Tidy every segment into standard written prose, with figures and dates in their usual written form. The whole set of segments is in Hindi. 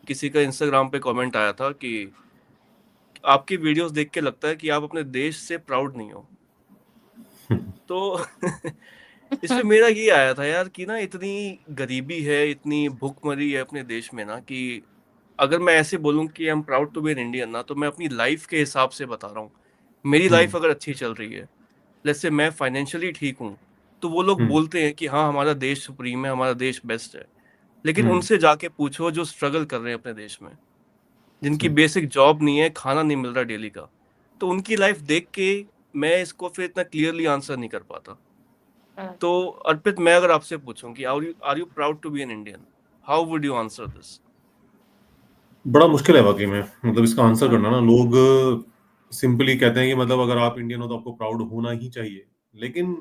किसी का इंस्टाग्राम पे कमेंट आया था कि आपकी वीडियोस देख के लगता है कि आप अपने देश से प्राउड नहीं हो। तो इस पे मेरा ये आया था यार कि ना इतनी गरीबी है, इतनी भूखमरी है अपने देश में ना, कि अगर मैं ऐसे बोलूं कि I am proud to be an Indian ना, तो मैं अपनी लाइफ के हिसाब से बता रहा हूँ। मेरी हम्म। लाइफ अगर अच्छी चल रही है, लेट्स से मैं फाइनेंशियली ठीक हूँ, तो वो लोग हम्म। बोलते हैं कि हाँ हमारा देश सुप्रीम है, हमारा देश बेस्ट है। लेकिन हम्म। उनसे जाके पूछो जो स्ट्रगल कर रहे हैं अपने देश में, जिनकी सही। बेसिक जॉब नहीं है, खाना नहीं मिल रहा डेली का, तो उनकी लाइफ देख के मैं इसको फिर इतना क्लियरली आंसर नहीं कर पाता। तो अर्पित, मैं अगर आपसे पूछूं कि are you proud to be an Indian, how would you answer this? बड़ा मुश्किल है वाकई में, मतलब इसका आंसर करना ना। लोग सिंपली कहते हैं कि मतलब अगर आप इंडियन हो तो आपको प्राउड होना ही चाहिए। लेकिन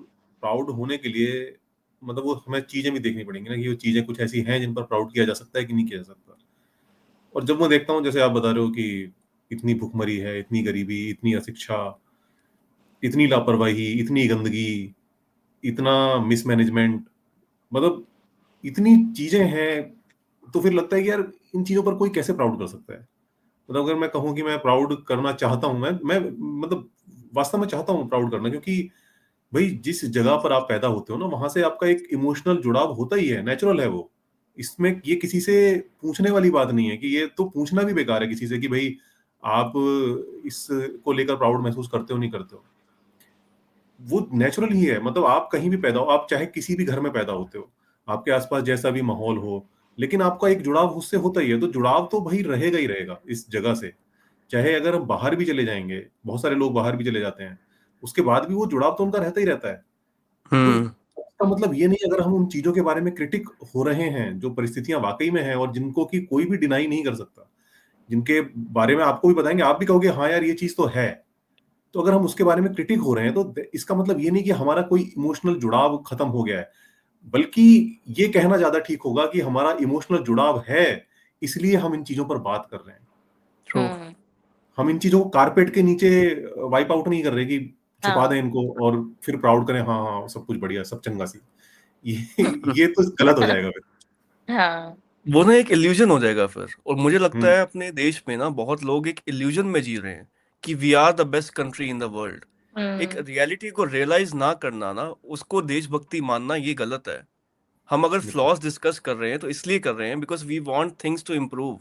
प्राउड होने के लिए मतलब वो हमें चीजें भी देखनी पड़ेंगी ना, कि वो चीजें कुछ ऐसी हैं जिन पर प्राउड किया जा सकता है कि नहीं किया जा सकता। और जब मैं देखता हूँ, जैसे आप बता रहे हो कि इतनी भुखमरी है, इतनी गरीबी, इतनी अशिक्षा, इतनी लापरवाही, इतनी गंदगी, इतना मिसमैनेजमेंट, मतलब इतनी चीजें हैं, तो फिर लगता है कि यार इन चीजों पर कोई कैसे प्राउड कर सकता है। मतलब अगर मैं कहूँ कि मैं प्राउड करना चाहता हूँ, मैं मतलब वास्तव में चाहता हूँ प्राउड करना, क्योंकि भाई जिस जगह पर आप पैदा होते हो ना, वहां से आपका एक इमोशनल जुड़ाव होता ही है, नेचुरल है वो। इसमें ये किसी से पूछने वाली बात नहीं है, कि ये तो पूछना भी बेकार है किसी से कि भाई आप इसको लेकर प्राउड महसूस करते हो नहीं करते हो। वो नेचुरल ही है। मतलब आप कहीं भी पैदा हो, आप चाहे किसी भी घर में पैदा होते हो, आपके आसपास जैसा भी माहौल हो, लेकिन आपका एक जुड़ाव उससे होता ही है। तो जुड़ाव तो भाई रहेगा ही रहेगा इस जगह से। चाहे अगर हम बाहर भी चले जाएंगे, बहुत सारे लोग बाहर भी चले जाते हैं, उसके बाद भी वो जुड़ाव तो उनका रहता ही रहता है। तो हम्म। इसका मतलब ये नहीं, अगर हम उन चीजों के बारे में क्रिटिक हो रहे हैं जो परिस्थितियां वाकई में हैं और जिनको कि कोई भी डिनाई नहीं कर सकता, जिनके बारे में आपको भी बताएंगे, आप भी कहोगे हाँ यार ये चीज तो है, तो अगर हम उसके बारे में क्रिटिक हो रहे हैं, तो इसका मतलब ये नहीं कि हमारा कोई इमोशनल जुड़ाव खत्म हो गया है। बल्कि ये कहना ज्यादा ठीक होगा कि हमारा इमोशनल जुड़ाव है, इसलिए हम इन चीजों पर बात कर रहे हैं। ट्रू। हम इन चीजों को कारपेट के नीचे वाइप आउट नहीं कर रहे कि छुपा दें हाँ। इनको और फिर प्राउड करें, हाँ हाँ सब कुछ बढ़िया, सब चंगा सी। ये तो गलत हो जाएगा फिर। हाँ। वो ना एक इल्यूजन हो जाएगा फिर। और मुझे लगता हम्म। है अपने देश में ना बहुत लोग एक इल्यूजन में जी रहे हैं कि we are the best country in the world. एक हम्म। रियलिटी को रियलाइज ना करना ना, उसको देशभक्ति मानना, ये गलत है। हम अगर बिल्कुल। फ्लॉज डिस्कस कर रहे हैं तो इसलिए कर रहे हैं because we want things to improve.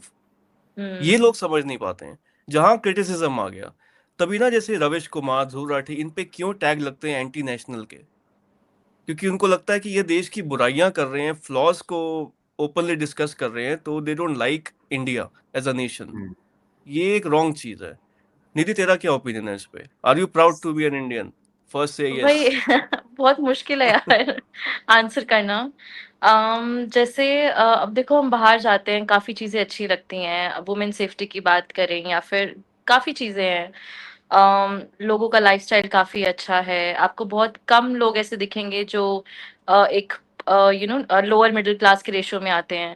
ये हम्म। लोग समझ नहीं पाते हैं। जहां क्रिटिसिज्म आ गया, तभी ना जैसे रविश कुमार, ध्रुव राठी, इन पे क्यों टैग लगते हैं एंटी नेशनल के? क्योंकि उनको लगता है कि ये देश की बुराइयां कर रहे हैं, फ्लॉज को ओपनली डिस्कस कर रहे हैं, तो they don't like India as a nation. Hmm. ये एक रॉन्ग चीज है। निधि, तेरा क्या ओपिनियन है इस पे? Are you proud to be an Indian? First से यस। वही बहुत मुश्किल है यार आंसर करना। जैसे अब देखो, हम बाहर जाते हैं, काफी चीजें अच्छी लगती हैं, वुमेन सेफ्टी की बात करें या फिर काफी चीजें हैं। लोगों का लाइफस्टाइल काफी अच्छा है, आपको बहुत कम लोग ऐसे दिखेंगे जो एक लोअर मिडिल क्लास के रेशियो में आते हैं।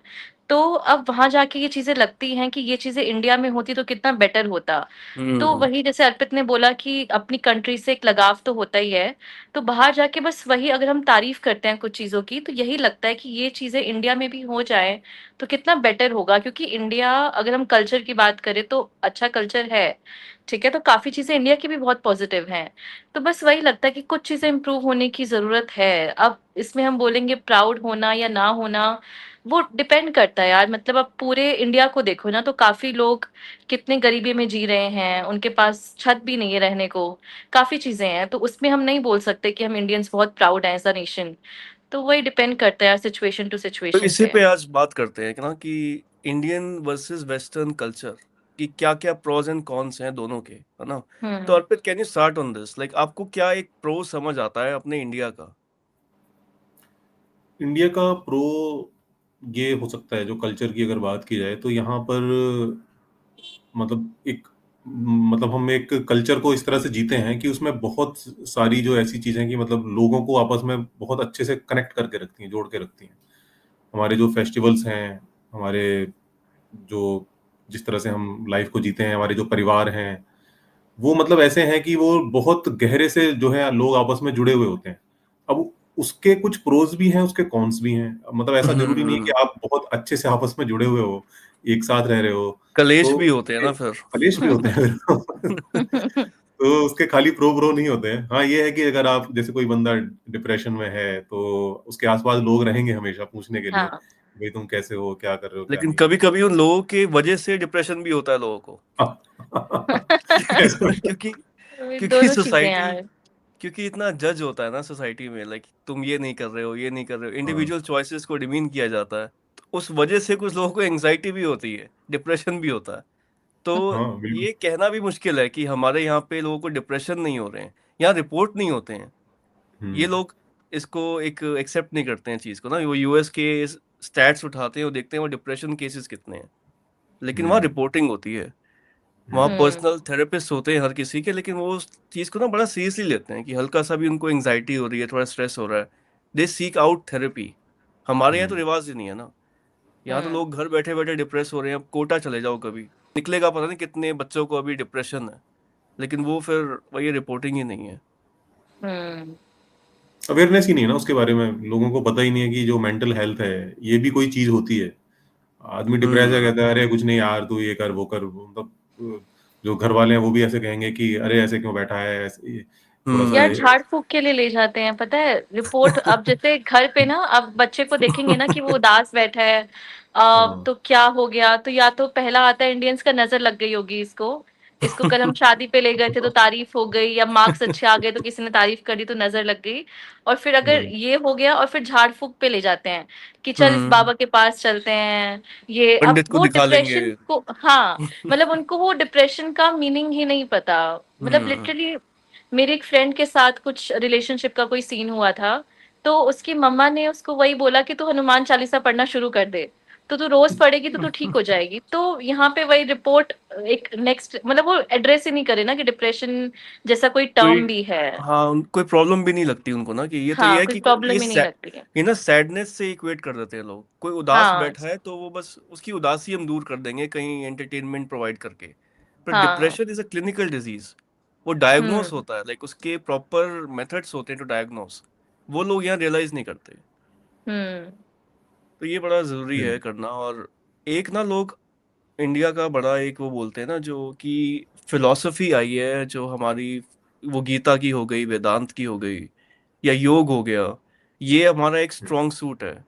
तो अब वहां जाके ये चीजें लगती हैं कि ये चीजें इंडिया में होती तो कितना बेटर होता। तो हम्म। वही जैसे अर्पित ने बोला कि अपनी कंट्री से एक लगाव तो होता ही है। तो बाहर जाके बस वही, अगर हम तारीफ करते हैं कुछ चीजों की, तो यही लगता है कि ये चीजें इंडिया में भी हो जाए तो कितना बेटर होगा, क्योंकि इंडिया, अगर हम कल्चर की बात करें तो अच्छा कल्चर है। ठीक है, तो काफी चीजें इंडिया की भी बहुत पॉजिटिव हैं। तो बस वही लगता है कि कुछ चीजें इंप्रूव होने की जरूरत है। अब इसमें हम बोलेंगे प्राउड होना या ना होना, वो डिपेंड करता है यार। मतलब अब पूरे इंडिया को देखो ना, तो काफी लोग कितने गरीबी में जी रहे हैं, उनके पास छत भी नहीं है रहने को, काफी चीजें हैं। तो उसमें हम नहीं बोल सकते कि हम इंडियंस बहुत प्राउड हैं एज अ नेशन। तो वही डिपेंड करता है यार, सिचुएशन टू तो सिचुएशन इसी पे। पे आज बात करते हैं कि ना, कि इंडियन वर्सेस वेस्टर्न कल्चर, कि क्या क्या प्रोज एंड कॉन्स हैं दोनों के, है ना? तो hmm. Arpit, can you start on this? Like आपको क्या एक प्रो समझ आता है अपने इंडिया का? इंडिया का प्रो ये हो सकता है, जो कल्चर की अगर बात की जाए, तो यहाँ पर मतलब एक मतलब हम एक कल्चर को इस तरह से जीते हैं कि उसमें बहुत सारी जो ऐसी चीजें हैं कि मतलब लोगों को आपस में बहुत अच्छे से कनेक्ट करके रखती हैं, जोड़ के रखती हैं। हमारे जो फेस्टिवल्स हैं, हमारे जो जिस तरह से हम लाइफ को जीते हैं, हमारे जो परिवार हैं, वो मतलब ऐसे हैं कि वो बहुत गहरे से जो है लोग आपस में जुड़े हुए होते हैं। अब उसके कुछ प्रोज भी हैं, उसके कॉन्स भी हैं। मतलब ऐसा जरूरी नहीं है कि हम्म। आप बहुत अच्छे से आपस में जुड़े हुए हो, एक साथ रह रहे हो, कलेश तो भी होते हैं ना उसके फिर। कलेश भी होते हैं। तो उसके खाली प्रो ब्रो नहीं होते हैं। हाँ, ये है कि अगर आप जैसे कोई बंदा डिप्रेशन में है, तो उसके आस-पास लोग रहेंगे हमेशा पूछने के लिए, हाँ। भई तुम कैसे हो? क्या कर रहे हो? क्या लेकिन नहीं? कभी-कभी उन लोगों के वजह से डिप्रेशन भी होता है लोगों को। कैसे? क्योंकि ये क्योंकि दोनों चीजें सोसाइटी, यार। क्योंकि इतना जज होता है ना सोसाइटी में, लाइक तुम ये नहीं कर रहे हो, ये नहीं कर रहे हो, हाँ, इंडिविजुअल चॉइसेस को डिमीन किया जाता है। तो उस वजह से कुछ लोगों को एंग्जाइटी भी होती है, डिप्रेशन भी होता है। तो हाँ, बिल्कुल। ये कहना भी मुश्किल है कि हमारे यहाँ पे लोगों को डिप्रेशन नहीं हो रहे हैं, यहाँ रिपोर्ट नहीं होते हैं। हुँ, ये लोग इसको एक एक्सेप्ट नहीं करते हैं चीज़ को ना, वो यूएस के स्टैट्स उठाते हैं, वो देखते हैं वो डिप्रेशन केसेस कितने हैं, लेकिन वहाँ हुँ, रिपोर्टिंग होती है। वहाँ हुँ, पर्सनल हम्म। थेरेपिस्ट होते हैं हर किसी के, लेकिन वो उस चीज़ को ना बड़ा सीरियसली लेते हैं कि हल्का सा भी उनको एंग्जाइटी हो रही है, थोड़ा स्ट्रेस हो रहा है, दे सीक आउट थेरेपी। हमारे यहाँ तो हुँ, रिवाज ही नहीं है ना। यहाँ तो हम्म। लोग घर बैठे बैठे डिप्रेस हो रहे हैं। अब कोटा चले जाओ कभी, निकलेगा पता नहीं कितने बच्चों को अभी डिप्रेशन है, लेकिन वो फिर वही रिपोर्टिंग ही नहीं है। हम्म। अवेयरनेस ही नहीं है ना उसके बारे में, लोगों को पता ही नहीं है कि जो मेंटल हेल्थ है, ये भी कोई चीज़ होती है। आदमी डिप्रेस है, हम्म। कहता है, "अरे कुछ नहीं यार, तू ये कर, वो कर।" मतलब जो घरवाले हैं, वो भी ऐसे कहेंगे कि, "अरे ऐसे क्यों बैठा है? ऐसे ये थोड़ा-सा यार हम्म। झाड़ फूक के लिए ले जाते हैं, पता है रिपोर्ट। अब जैसे घर पे ना, अब बच्चे को देखेंगे ना कि वो उदास बैठा है, हाँ, तो क्या हो गया, तो या तो पहला आता है इंडियंस का, नजर लग गई होगी इसको। इसको कल हम शादी पे ले गए थे तो तारीफ हो गई, या मार्क्स अच्छे आ गए तो किसी ने तारीफ करी तो नजर लग गई। और फिर अगर राइट। ये हो गया, और फिर झाड़ फूक पे ले जाते हैं कि चल इस हम्म। बाबा के पास चलते हैं। ये अब पंडित को वो दिखा लेंगे। डिप्रेशन को, हाँ, मतलब उनको वो डिप्रेशन का मीनिंग ही नहीं पता। मतलब हम्म। लिटरली मेरे एक फ्रेंड के साथ कुछ रिलेशनशिप का कोई सीन हुआ था, तो उसकी मम्मा ने उसको वही बोला कि तू हनुमान चालीसा पढ़ना शुरू कर दे, तो तू रोज पढ़ेगी तो तू ठीक हो जाएगी। तो यहाँ पे वही रिपोर्ट एक नेक्स्ट, मतलब वो एड्रेस ही नहीं करे ना कि डिप्रेशन जैसा कोई कोई, टर्म भी है। हाँ, कोई प्रॉब्लम भी नहीं लगती उनको ना, कि ये तो ये हाँ, है कोई कि प्रॉब्लम ही नहीं लगती है। ये ना सैडनेस से इक्वेट कर देते हैं लोग। कोई उदास हाँ। बैठा है तो वो बस उसकी उदासी हम दूर कर देंगे कहीं एंटरटेनमेंट प्रोवाइड करके। पर हाँ। Depression is a clinical disease, वो डायग्नोस हम्म। होता है, लाइक उसके प्रॉपर मेथड्स होते हैं टू डायग्नोस, वो लोग यहाँ रियलाइज नहीं करते। हम्म। तो ये बड़ा जरूरी है करना। और एक ना लोग, इंडिया का बड़ा एक वो बोलते हैं ना, जो कि फिलॉसफी आई है जो हमारी, वो गीता की हो गई, वेदांत की हो गई, या योग हो गया, ये हमारा एक स्ट्रॉन्ग सूट है।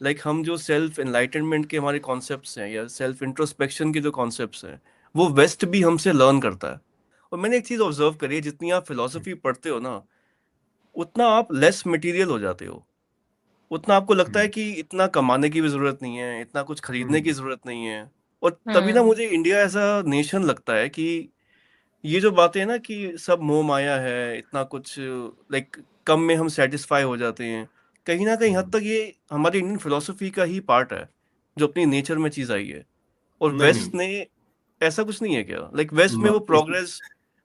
लाइक हम जो सेल्फ एनलाइटनमेंट के हमारे कॉन्सेप्ट्स हैं, या सेल्फ इंट्रोस्पेक्शन के जो कॉन्सेप्ट्स हैं, वो वेस्ट भी हमसे लर्न करता है। और मैंने एक चीज ऑब्जर्व करी है, जितनी आप फिलॉसफी पढ़ते हो ना, उतना आप लेस मटेरियल हो जाते हो। उतना आपको लगता है कि इतना कमाने की भी जरूरत नहीं है, इतना कुछ खरीदने की जरूरत नहीं है। और तभी ना हम्म। मुझे इंडिया ऐसा नेशन लगता है कि ये जो बातें हैं ना कि सब मोह माया है, इतना कुछ, लाइक कम में हम सेटिस्फाई हो जाते हैं, कहीं ना कहीं हद तक ये हमारी इंडियन फिलोसफी का ही पार्ट है, जो अपनी नेचर में चीज आई है। और नहीं, नहीं। वेस्ट ने, ऐसा कुछ नहीं है क्या, लाइक वेस्ट में म वो इस प्रोग्रेस,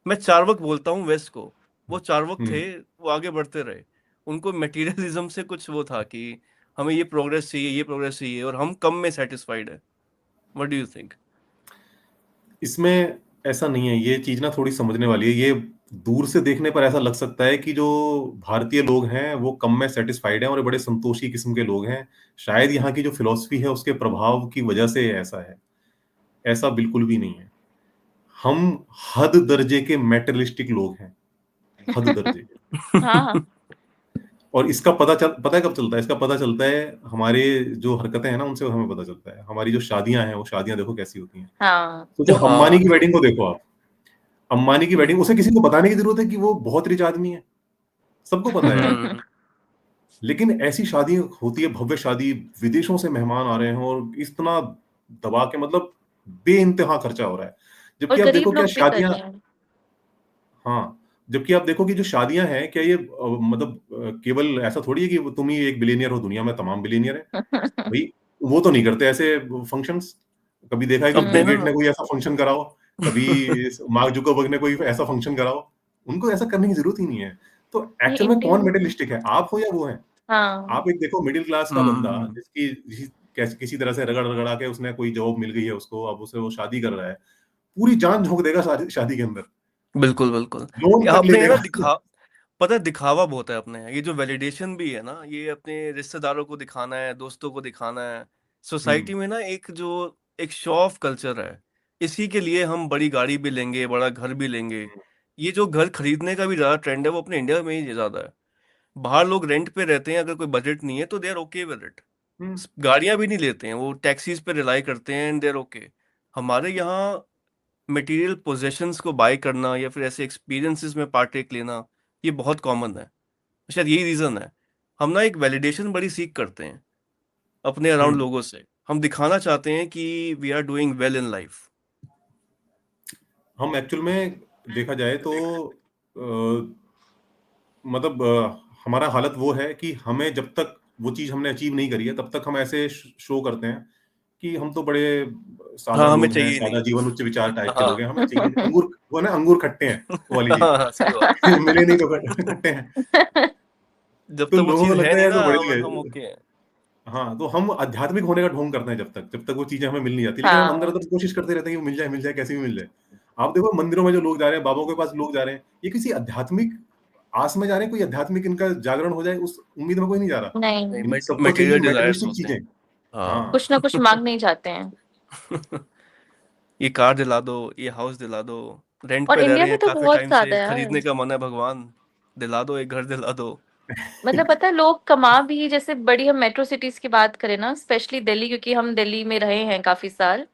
मैं चार्वक बोलता हूँ वेस्ट को, वो चार्वक हुँ। थे, वो आगे बढ़ते रहे। उनको मटेरियलिज्म से कुछ वो था कि हमें ये प्रोग्रेस चाहिए, ये प्रोग्रेस चाहिए, और हम कम में सेटिस्फाइड है। What do you think? इसमें ऐसा नहीं है, ये चीज़ ना थोड़ी समझने वाली है। ये दूर से देखने पर ऐसा लग सकता है कि जो भारतीय लोग हैं, वो कम में सैटिस्फाइड हैं और ये बड़े संतोषी किस्म के लोग हैं। शायद यहाँ की जो फ़िलॉसफ़ी है, उसके प्रभाव की वजह से ऐसा है। ऐसा बिल्कुल भी नहीं है। हम हद दर्जे के मैटेरियलिस्टिक लोग हैं, हद दर्जे के। हाँ। और इसका पता है कब चलता है? इसका पता चलता है हमारे जो हरकतें हैं ना, उनसे हमें पता चलता है। हमारी जो शादियाँ हैं, वो शादियाँ देखो कैसी होती हैं। हाँ। तो जो अंबानी हाँ। की वेडिंग को देखो आप, अंबानी की वेडिंग उसे किसी को बताने की ज़रूरत है कि वो बहुत रिच आदमी है। सबको पता है यार। हम्म। लेकिन ऐसी शादी होती है, भव्य शादी, विदेशों से मेहमान आ रहे हैं और इतना दबा के, मतलब बेइंतहा खर्चा हो रहा है। और जबकि आप गरीब देखो क्या लोग भी कर शादियाँ, रहे हैं। हाँ, जबकि आप देखो कि जो शादियाँ हैं, क्या ये मतलब केवल ऐसा थोड़ी है कि वो तुम ही एक बिलियनियर हो, दुनिया में तमाम बिलियनियर हैं। भई, वो तो नहीं करते ऐसे फंक्शंस। कभी देखा है कि अपने बिल ना गेट ने कोई ऐसा फंक्शन कराओ, कभी मार्क जुकरबर्ग ने कोई ऐसा फंक्शन कराओ। उनको ऐसा करने की ज़रूरत ही नहीं है। तो नहीं, एक्चुअल में इंडिया कौन में। मटेरियलिस्टिक है, आप हो या वो हैं? हाँ। आप एक देखो मिडिल क्लास का बंदा, हम्म। जिसकी किसी तरह से रगड़-रगड़ा के उसने कोई जॉब मिल गई है उसको, अब उसे वो शादी कर रहा है। पूरी जान झोंक देगा शादी शादी के अंदर। बिल्कुल बिल्कुल। लोन तक ले आपने ये ना लेगा। पता है, दिखावा बहुत है अपने यहाँ। ये जो वैलिडेशन भी है ना, ये अपने रिश्तेदारों को दिखाना है, दोस्तों को दिखाना है, हुँ, सोसाइटी में ना एक जो एक शो ऑफ कल्चर है। इसी के लिए हम बड़ी गाड़ी भी लेंगे, बड़ा घर भी लेंगे। ये जो घर खरीदने का भी ज़्यादा ट्रेंड है वो अपने इंडिया में ही ज़्यादा है। बाहर लोग रेंट पे रहते हैं, अगर कोई बजट नहीं है तो they are okay with it. Hmm, गाड़ियां भी नहीं लेते हैं, वो टैक्सीज पे रिलाई करते हैं एंड दे आर ओके। हमारे यहाँ मटेरियल पोजेशंस को बाय करना या फिर ऐसे एक्सपीरियंसेस में पार्टेक लेना, ये बहुत कॉमन है। शायद यही रीज़न है। हम ना एक वैलिडेशन बड़ी सीख करते हैं अपने अराउंड हम्म। लोगों से। हम दिखाना चाहते हैं कि we are doing well in life. हम एक्चुअल में देखा जाए तो मतलब हमारा हालत वो है कि हमें जब तक वो चीज हमने अचीव नहीं करी है तब तक हम ऐसे शो करते हैं कि हम तो बड़े हाँ, सादा हमें लोग हैं, चाहिए सादा नहीं। जीवन उच्च विचार टाइप के लोग हाँ। हैं, हमें चाहिए नहीं। अंगूर वो ना, अंगूर खट्टे हैं, वो वाली चीज। हाँ, सही बात। मिले नहीं तो खट्टे हैं। जब तो तक वो लोगों को चीज़ है लगता है नहीं यार ना, तो बढ़िया हम है। ओके हैं। हाँ, तो हम आध्यात्मिक होने का ढोंग करते हैं जब तक वो चीजें हमें मिल नहीं जाती, लेकिन हम अंदर हाँ अंदर कोशिश करते रहते हैं कि मिल जाए कैसे भी मिल जाए। आप देखो मंदिरों में जो लोग जा रहे हैं, बाबाओं के पास लोग जा रहे हैं, ये किसी आध्यात्मिक आस में जा रहे हैं, कोई आध्यात्मिक इनका जागरण हो जाए उस उम्मीद में कोई नहीं जा रहा। नहीं, नहीं, सबको चाहिए मटेरियल डिजायर्स मैटेरियलिस्टिक होते चीजें। हैं। हाँ। कुछ ना कुछ मांगने ही जाते हैं। ये कार दिला दो, ये हाउस दिला दो। रेंट और पे रह इंडिया रहे में हैं तो काफी बहुत टाइम ज्यादा से, यार। खरीदने का मन है, भगवान दिला दो, एक घर दिला दो। मतलब पता है लोग कमा भी, जैसे बड़ी हम मेट्रो सिटीज की बात करें ना, स्पेशली दिल्ली, क्योंकि हम दिल्ली में रहे हैं काफी साल,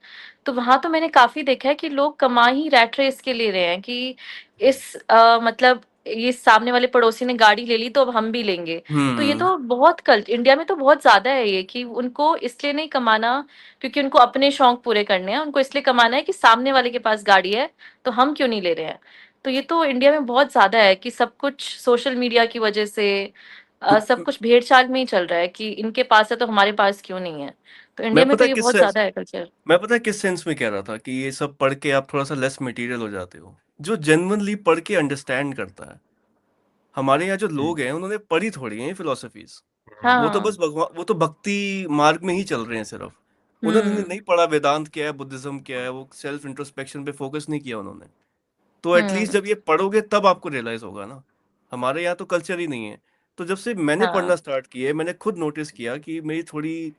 तो वहां तो मैंने काफी देखा है कि लोग कमा ही रैट रेस के ले रहे हैं कि इस मतलब ये सामने वाले पड़ोसी ने गाड़ी ले ली तो अब हम भी लेंगे। तो ये हम्म। तो बहुत कल इंडिया में तो बहुत ज्यादा है ये, कि उनको इसलिए नहीं कमाना क्योंकि उनको अपने शौक पूरे करने हैं, उनको इसलिए कमाना है कि सामने वाले के पास गाड़ी है तो हम क्यों नहीं ले रहे हैं। तो ये तो इंडिया में बहुत ज्यादा है कि सब कुछ सोशल मीडिया की वजह से सब कुछ भेड़ चाल में ही चल रहा है कि इनके पास है तो हमारे पास क्यों नहीं है। तो इंडिया मैं में पता तो है ये किस बहुत ज्यादा है कल्चर। मैं पता है किस सेंस में कह रहा था कि ये सब पढ़ के आप थोड़ा सा लेस मटेरियल हो जाते हो। जो जेन्युइनली पढ़ के अंडरस्टैंड करता है। हमारे यहाँ जो लोग हैं उन्होंने पढ़ी थोड़ी है फिलोसफीज। वो तो बस हाँ। भगवान, वो तो भक्ति मार्ग में ही चल रहे हैं सिर्फ। उन्होंने हम्म। नहीं पढ़ा वेदांत क्या है, बुद्धिज्म क्या है, वो सेल्फ इंट्रोस्पेक्शन पे फोकस नहीं किया उन्होंने। तो एटलीस्ट हम्म। जब ये पढ़ोगे तब आपको रियलाइज होगा ना। हमारे यहाँ तो कल्चर ही नहीं है। तो जब से मैंने हाँ। पढ़ना स्टार्ट किया है, मैंने खुद नोटिस किया कि मेरी थोड़ी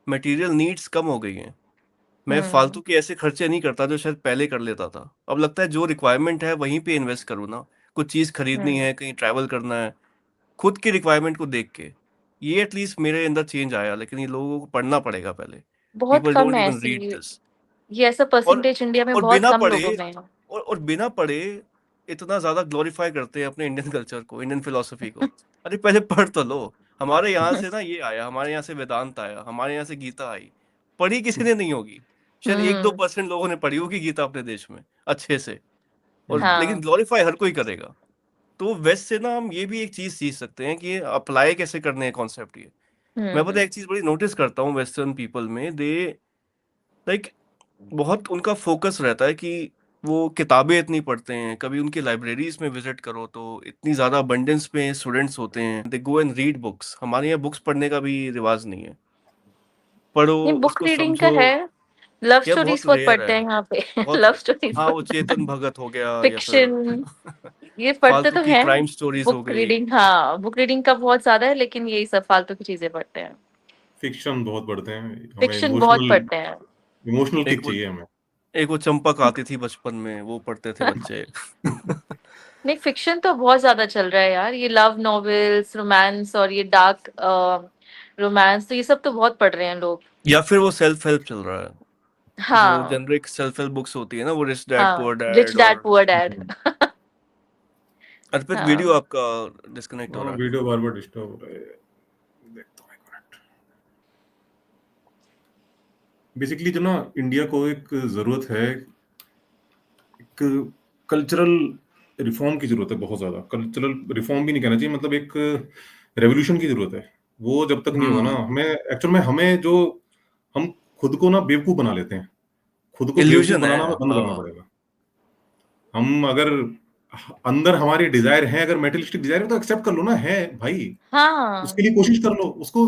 मटेरियल नीड्स कम हो गई हैं। मैं हम्म। फालतू के ऐसे खर्चे नहीं करता जो शायद पहले कर लेता था। अब लगता है जो रिक्वायरमेंट है वहीं पे इन्वेस्ट करूँ ना। कुछ चीज़ खरीदनी हम्म। है, कहीं ट्रैवल करना है, खुद की रिक्वायरमेंट को देख के। ये एटलीस्ट मेरे अंदर चेंज आया, लेकिन ये लोगों को पढ़ना पड़ेगा पहले। बहुत पीपल कम डोंट है इवन ऐसी, रीड दिस। ये ऐसा और परसेंटेज इंडिया में और बहुत बिना कम पढ़े लोगों में है। और बिना पढ़े इतना ज्यादा ग्लोरीफाई करते हैं अपने इंडियन कल्चर को, इंडियन फिलोसफी को। अरे पहले पढ़ तो लो। हमारे यहाँ से ना ये आया, हमारे यहाँ से वेदांत आया, हमारे यहाँ से गीता आई। पढ़ी किसी ने नहीं होगी। शायद एक दो हम्म। परसेंट लोगों ने पढ़ी होगी गीता अपने देश में अच्छे से। और लेकिन हाँ। ग्लोरीफाई हर कोई करेगा। तो वेस्ट से ना हम ये भी एक चीज सीख सकते हैं कि अप्लाई कैसे करने हैं कॉन्सेप्ट ये। मैं पता है हम्म। एक चीज बड़ी नोटिस करता हूँ वेस्टर्न पीपल में, दे लाइक बहुत उनका फोकस रहता है कि वो किताबें इतनी पढ़ते हैं। कभी उनकी लाइब्रेरीज में विजिट करो तो इतनी ज्यादा अबंडेंस में स्टूडेंट्स होते हैं, दे गो एंड रीड बुक्स। हमारे यहाँ बुक्स पढ़ने का भी रिवाज नहीं है। पढ़ो, नहीं, बुक उसको रीडिंग का समझो। है। लव यह बहुत स्टोरीज बहुत रेयर है। पढ़ते हैं यहाँ पे। बहुत लव स्टोरीज हाँ, वो बहुत, चेतन भगत हो गया या फिर फिक्शन, ये पढ़ते फालतू तो की हैं। क्राइम स्टोरीज हो बुक गई। रीडिंग, हाँ बुक रीडिंग का बहुत ज्यादा है, लेकिन यही सब फालतू की चीजें पढ़ते हैं। फिक्शन बहुत पढ़ते हैं, हमें फिक्शन बहुत इमोशनल पढ़ते हैं। इमोशनल एक किक वो चाहिए हमें। एक वो चंपक आती थी बचपन में, वो पढ़ते थे बच्चे। नहीं, फिक्शन तो बहुत ज्यादा चल रहा है यार, ये लव नॉवेल्स, रोमांस, और ये डार्क रोमांस, तो ये सब तो बहुत पढ़ रहे हैं लोग। या फिर वो सेल्फ हेल्प चल रहा है। जो हाँ। जनरिक सेल्फ हेल्प बुक्स होती है ना, वो रिच डैड हाँ, पुअर रिच डैड डैड और पुअर डैड। अर्पित, वीडियो हाँ। आपका डिस्कनेक्ट हो हाँ, रहा है। वीडियो बार बार डिस्टर्ब हो रहा है। देखता हूँ एक मिनट। बेसिकली जो ना इंडिया को एक जरूरत है, एक कल्चरल रिफॉर्म की जरूरत है, बहुत ज्यादा कल्चरल रिफॉर्म भी नहीं कहना चाहिए, मतलब एक रेवोल्यूशन की जरूरत है। वो जब तक नहीं होगा ना, हम्म। हमें एक्चुअल में हमें जो हम खुद को ना बेवकूफ बना लेते हैं, खुद को बेवकूफ इल्यूजन है। बनाना हमें बंद करना हाँ। पड़ेगा। हम अगर अंदर हमारी डिजायर है, अगर मेटेरियलिस्टिक डिजायर है तो एक्सेप्ट कर लो ना, है भाई। हाँ। उसके लिए कोशिश कर लो, उसको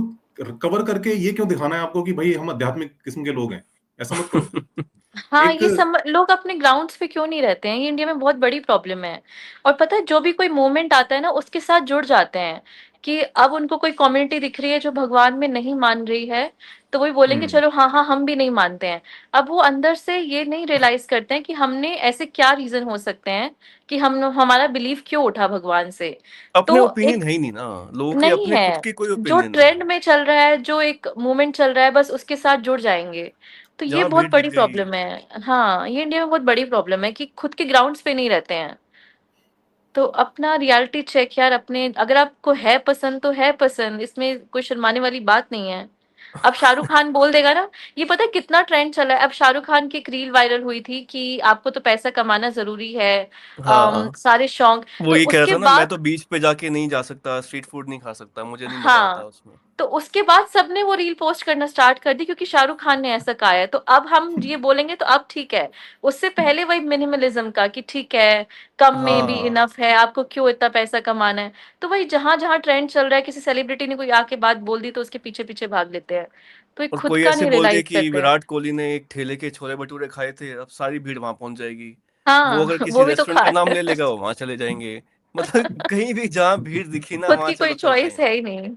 कवर करके ये क्यों दिखाना है आपको कि भाई हम आध्यात्मिक किस्म के लोग हैं। ऐसा मत करो। हाँ, एक ये लोग अपने ग्राउंड्स पे क्यों नहीं रहते हैं, ये इंडिया में बहुत बड़ी प्रॉब्लम है। और पता है जो भी कोई मूवमेंट आता है ना उसके साथ जुड़ जाते हैं कि अब उनको कोई कम्युनिटी दिख रही है जो भगवान में नहीं मान रही है, तो वही बोलेंगे हम्म चलो हाँ हाँ हम भी नहीं मानते हैं। अब वो अंदर से ये नहीं रियलाइज करते हैं कि हमने ऐसे क्या रीजन हो सकते हैं कि हम हमारा बिलीफ क्यों उठा भगवान से। अपने तो ओपिनियन एक है ही नहीं ना, लोगों के नहीं अपने है, खुद के कोई जो ओपिनियन नहीं ट्रेंड है। में चल रहा है, जो एक मूवमेंट चल रहा है, बस उसके साथ जुड़ जाएंगे। तो ये जहाँ बहुत भीड़ दिख बड़ी गई। प्रॉब्लम है। हाँ, ये इंडिया में बहुत बड़ी प्रॉब्लम है कि खुद के ग्राउंड्स पे नहीं रहते हैं। तो अपना रियलिटी चेक यार, अपने अगर आपको है पसंद तो है पसंद, इसमें कोई शर्माने वाली बात नहीं है। अब शाहरुख खान बोल देगा ना, ये पता है कितना ट्रेंड चला है। अब शाहरुख खान की एक रील वायरल हुई थी कि आपको तो पैसा कमाना जरूरी है, हाँ, सारे शौक। वो तो ये कह रहा उसके था ना, मैं बाद तो बीच पे जाके नहीं जा सकता, स्ट्रीट फूड नहीं खा सकता, मुझे नहीं मजा आता हाँ, उसमें। तो उसके बाद सबने वो रील पोस्ट करना स्टार्ट कर दी क्योंकि शाहरुख खान ने ऐसा कहा है। तो अब हम ये बोलेंगे तो अब ठीक है। उससे पहले वही मिनिमलिज्म का कि ठीक है, कम में भी हाँ, इनफ है, आपको क्यों इतना पैसा कमाना है। तो वही जहां जहां ट्रेंड चल रहा है, किसी सेलिब्रिटी ने कोई आके बात बोल दी तो उसके पीछे पीछे भाग लेते हैं। तो ये और खुद कोई का ऐसे नहीं बोल दे रियलाइज कि करते हैं। विराट कोहली ने एक ठेले के छोले भटूरे खाए थे, अब सारी भीड़ वहां पहुंच जाएगी। वो हाँ अगर किसी वो भी तो रेस्टोरेंट खा का नाम रहे ले हैं। लेगा, वो वहां चले जाएंगे। मतलब कहीं भी जहां भीड़ दिखी ना, खुद वहां की चलो कोई चलते चॉइस हैं। है ही नहीं।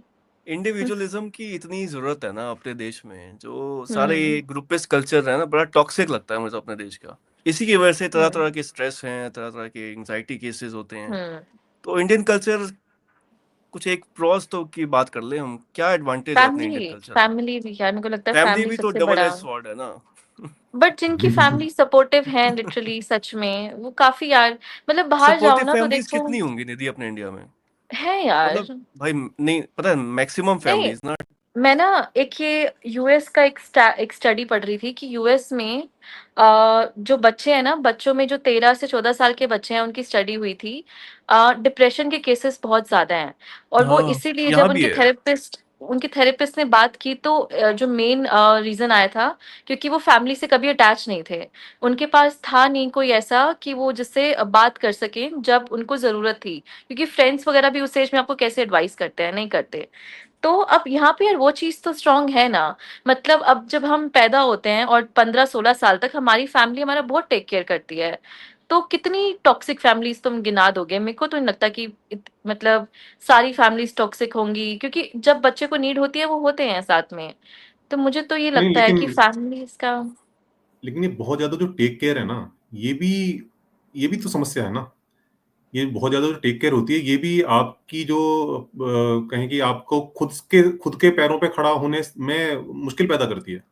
इंडिविजुअलिज्म की इतनी जरूरत है ना अपने देश में, जो सारे हम्म। ग्रुपिस्ट कल्चर है ना, बड़ा टॉक्सिक लगता है मुझे अपने देश का। इसी की वजह से तरह हम्म। तरह के स्ट्रेस हैं, तरह तरह के एंजाइटी केसेस होते हैं। हम्म। तो इंडियन कल्चर, कुछ एक प्रॉस तो की बात कर ले हम, क्या एडवांटेज है अपने इंडियन फैमिली कल्चर का? फैमिली भी यार, मेरे को लगता है फैमिली फैमिली भी तो सबसे डबल बड़ा। एज स्वॉर्ड है ना। बट जिनकी फैमिली सपोर्टिव है लिटरली सच में, वो काफी यार, मतलब बाहर जाओ सपोर्टिव ना तो फैमिलीज देखो। कितनी होंगी निधि अपने इंडिया में? है यार। मतलब भाई, नहीं पता है, मैक्सिमम नहीं, फैमिलीज ना। मैं ना एक ये यूएस का एक स्टडी पढ़ रही थी कि यूएस में जो बच्चे हैं ना, बच्चों में जो 13 से 14 साल के बच्चे हैं, उनकी स्टडी हुई थी। डिप्रेशन के केसेस बहुत ज्यादा हैं। और वो हाँ, इसीलिए जब यहाँ भी है। उनके थेरेपिस्ट ने बात की तो जो मेन रीजन आया था, क्योंकि वो फैमिली से कभी अटैच नहीं थे। उनके पास था नहीं कोई ऐसा कि वो जिससे बात कर सके जब उनको जरूरत थी, क्योंकि फ्रेंड्स वगैरह भी उस एज में आपको कैसे एडवाइस करते हैं, नहीं करते। तो अब यहाँ पे यार वो चीज तो स्ट्रांग है ना। मतलब अब जब हम पैदा होते हैं और 15-16 साल तक हमारी फैमिली हमारा बहुत टेक केयर करती है। तो कितनी टॉक्सिक फैमिलीज तुम गिना दोगे? मेरे को तो नहीं लगता कि मतलब सारी फैमिलीज टॉक्सिक होंगी, क्योंकि जब बच्चे को नीड होती है वो होते हैं साथ में। तो मुझे तो ये नहीं, लगता है कि लेकिन फैमिलीज का। ये बहुत ज्यादा जो टेक केयर है ना, ये भी ये भी तो समस्या है ना। ये बहुत ज्यादा जो टेक केयर होती है, ये भी आपकी जो कहें कि आपको खुद के पैरों पे खड़ा होने में मुश्किल पैदा करती है।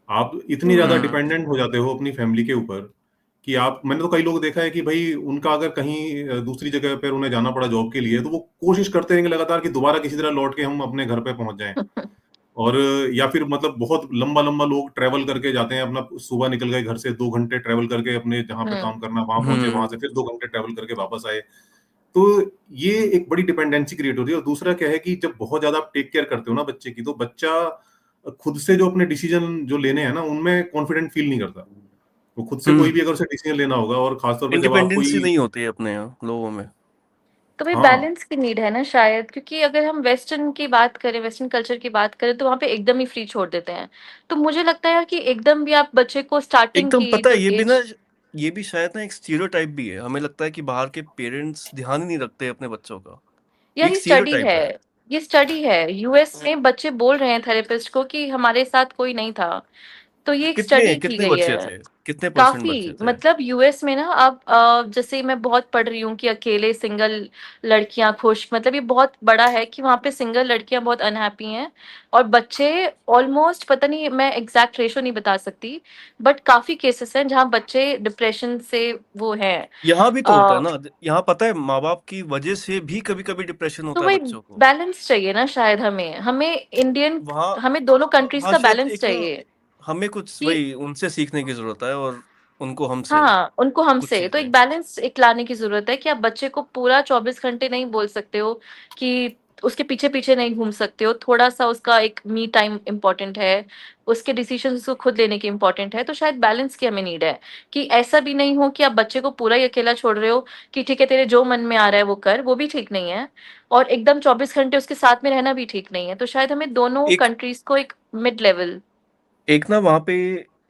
आप इतनी ज्यादा हम्म। हम्म। डिपेंडेंट हो जाते हो अपनी फैमिली के ऊपर कि आप मैंने तो कई लोग देखा है कि भाई उनका अगर कहीं दूसरी जगह पर उन्हें जाना पड़ा जॉब के लिए, तो वो कोशिश करते रहेंगे लगातार कि दोबारा किसी तरह लौट के हम अपने घर पे पहुंच जाएं। और या फिर मतलब बहुत लंबा लंबा लोग ट्रैवल करके जाते हैं, अपना सुबह निकल गए घर से, 2 घंटे ट्रैवल करके अपने जहाँ पे हम्म। काम करना वहां पहुंचे, वहां से हम्म। फिर 2 घंटे ट्रैवल करके वापस आए। तो ये एक बड़ी डिपेंडेंसी क्रिएट होती है। और दूसरा क्या है कि जब बहुत ज्यादा आप टेक केयर करते हो ना बच्चे की, तो बच्चा खुद से जो अपने डिसीजन जो लेने हैं ना, उनमें कॉन्फिडेंट फील नहीं करता। वो खुद से कोई हम्म। भी अगर उसे डिसीजन लेना होगा, और खासतौर पे जब आप इंडिपेंडेंसी कोई, नहीं होती है अपने यहाँ लोगों में। तो भाई हाँ, बैलेंस की नीड है ना शायद, क्योंकि अगर हम वेस्टर्न की बात करें, वेस्टर्न कल्चर की बात करें, तो वहां पे एकदम ही फ्री छोड़ देते हैं। तो मुझे लगता है यार कि एकदम भी आप बच्चे को स्टार्टिंग एकदम की पता है, जो ये भी एज। ना, ये भी शायद ना एक स्टीरियोटाइप भी है। हमें लगता है कि बाहर के पेरेंट्स ध्यान ही नहीं रखते अपने बच्चों का। ये यार एक ये स्टडी स्टीरियोटाइप है, है। ये स्टडी है, यूएस में बच्चे बोल रहे हैं थेरेपिस्ट को कि हमारे साथ कोई नहीं था। तो ये एक कितने स्टडी की कितने गई बच्चे है। थे? कितने परसेंट बच्चे काफी, थे? मतलब यूएस में ना अब जैसे मैं बहुत पढ़ रही हूँ कि अकेले सिंगल लड़कियां खुश, मतलब ये बहुत बड़ा है कि वहां पे सिंगल लड़कियां बहुत अनहैप्पी हैं। और बच्चे ऑलमोस्ट, पता नहीं मैं एग्जैक्ट रेशो नहीं बता सकती, बट काफी केसेस हैं जहाँ बच्चे डिप्रेशन से वो हैं। यहाँ भी तो होता है ना। यहाँ पता है, माँ बाप की वजह से भी कभी कभी डिप्रेशन तो होता है वही बच्चों को। बैलेंस चाहिए ना शायद, हमें हमें इंडियन, वहाँ हमें दोनों कंट्रीज वहाँ का शायद बैलेंस एक ना, चाहिए। हमें कुछ कि वही उनसे सीखने की जरूरत है, और उनको हमसे हाँ, उनको कुछ हमसे तो चीजें। एक बैलेंस एक लाने की जरूरत है कि आप बच्चे को पूरा 24 घंटे नहीं बोल सकते हो, कि उसके पीछे पीछे नहीं घूम सकते हो। थोड़ा सा उसका एक मी टाइम इम्पोर्टेंट है, उसके डिसीजन उसको खुद लेने की इम्पोर्टेंट है। तो शायद बैलेंस की हमें नीड है, कि ऐसा भी नहीं हो कि आप बच्चे को पूरा ही अकेला छोड़ रहे हो, कि ठीक है तेरे जो मन में आ रहा है वो कर, वो भी ठीक नहीं है। और एकदम 24 घंटे उसके साथ में रहना भी ठीक नहीं है। तो शायद हमें दोनों एक कंट्रीज को एक मिड लेवल। एक ना वहाँ पे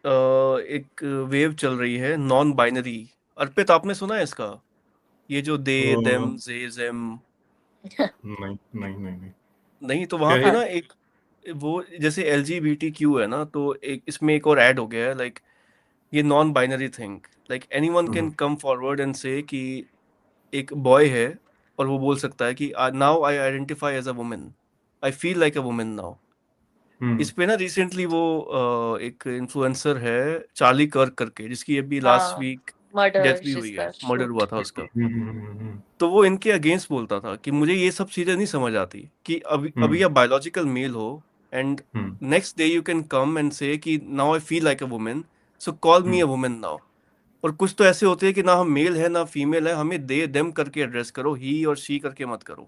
एक वेव चल रही है, नॉन बाइनरी। अर्पित, आपने सुना है इसका? ये जो दे, देम, जे, जेम, नहीं नहीं नहीं नहीं। नहीं तो वहां क्या पे है? ना एक वो जैसे LGBTQ है ना, तो एक इसमें एक और ऐड हो गया है, लाइक ये non binary thing, like anyone can hmm come forward and से कि एक बॉय है और वो बोल सकता है कि now I identify as a women, I feel like a women now. Hmm इस पे ना रिसेंटली वो एक इन्फ्लुएंसर है चार्ली कर्क करके, जिसकी अभी लास्ट हाँ, वीक मर्डर डेथ भी हुई है, जिसका मर्डर हुआ शूट। था उसका। हम्म तो वो इनके अगेंस्ट बोलता था कि मुझे ये सब चीजें नहीं समझ आती कि अभी अभी हम्म आप बायोलॉजिकल मेल हो and hmm next day you can come and से कि now I feel like a women, so call me hmm a women now. और कुछ तो ऐसे होते हैं कि ना हम मेल है ना फीमेल है, हमें दे देम करके एड्रेस करो, ही और शी करके मत करो।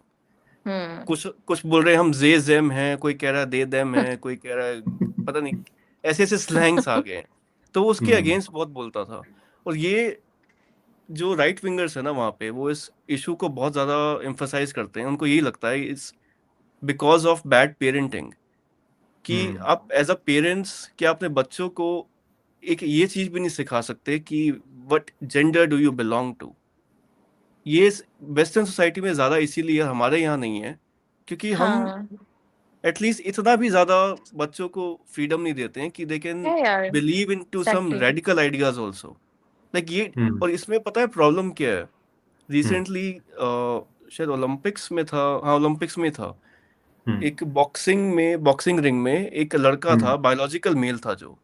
हम्म। कुछ कुछ बोल रहे हैं हम जे जेम हैं, कोई कह रहा है दे देम है, कोई कह रहा है पता नहीं, ऐसे ऐसे स्लैंग्स आ गए हैं। तो वो उसके हम्म अगेंस्ट बहुत बोलता था। और ये जो राइट विंगर्स है ना वहाँ पे, वो इस इशू को बहुत ज्यादा एम्फसाइज करते हैं। उनको यही लगता है it's because of bad parenting, कि हम्म आप एज अ पेरेंट्स क्या अपने बच्चों को एक ये चीज भी नहीं सिखा सकते कि what gender do you belong to. ये वेस्टर्न सोसाइटी में ज्यादा इसीलिए हमारे यहाँ नहीं है, क्योंकि हम हाँ, एटलीस्ट इतना भी ज्यादा बच्चों को फ्रीडम नहीं देते हैं कि दे कैन है यार, believe in to some exactly. Radical ideas also, like ये। हम्म और इसमें पता है प्रॉब्लम क्या है? हम्म रिसेंटली शायद ओलंपिक्स में था, हाँ ओलंपिक्स में था, हम्म एक बॉक्सिंग रिंग में एक लड़का हम्म था, बायोलॉजिकल मेल था, जो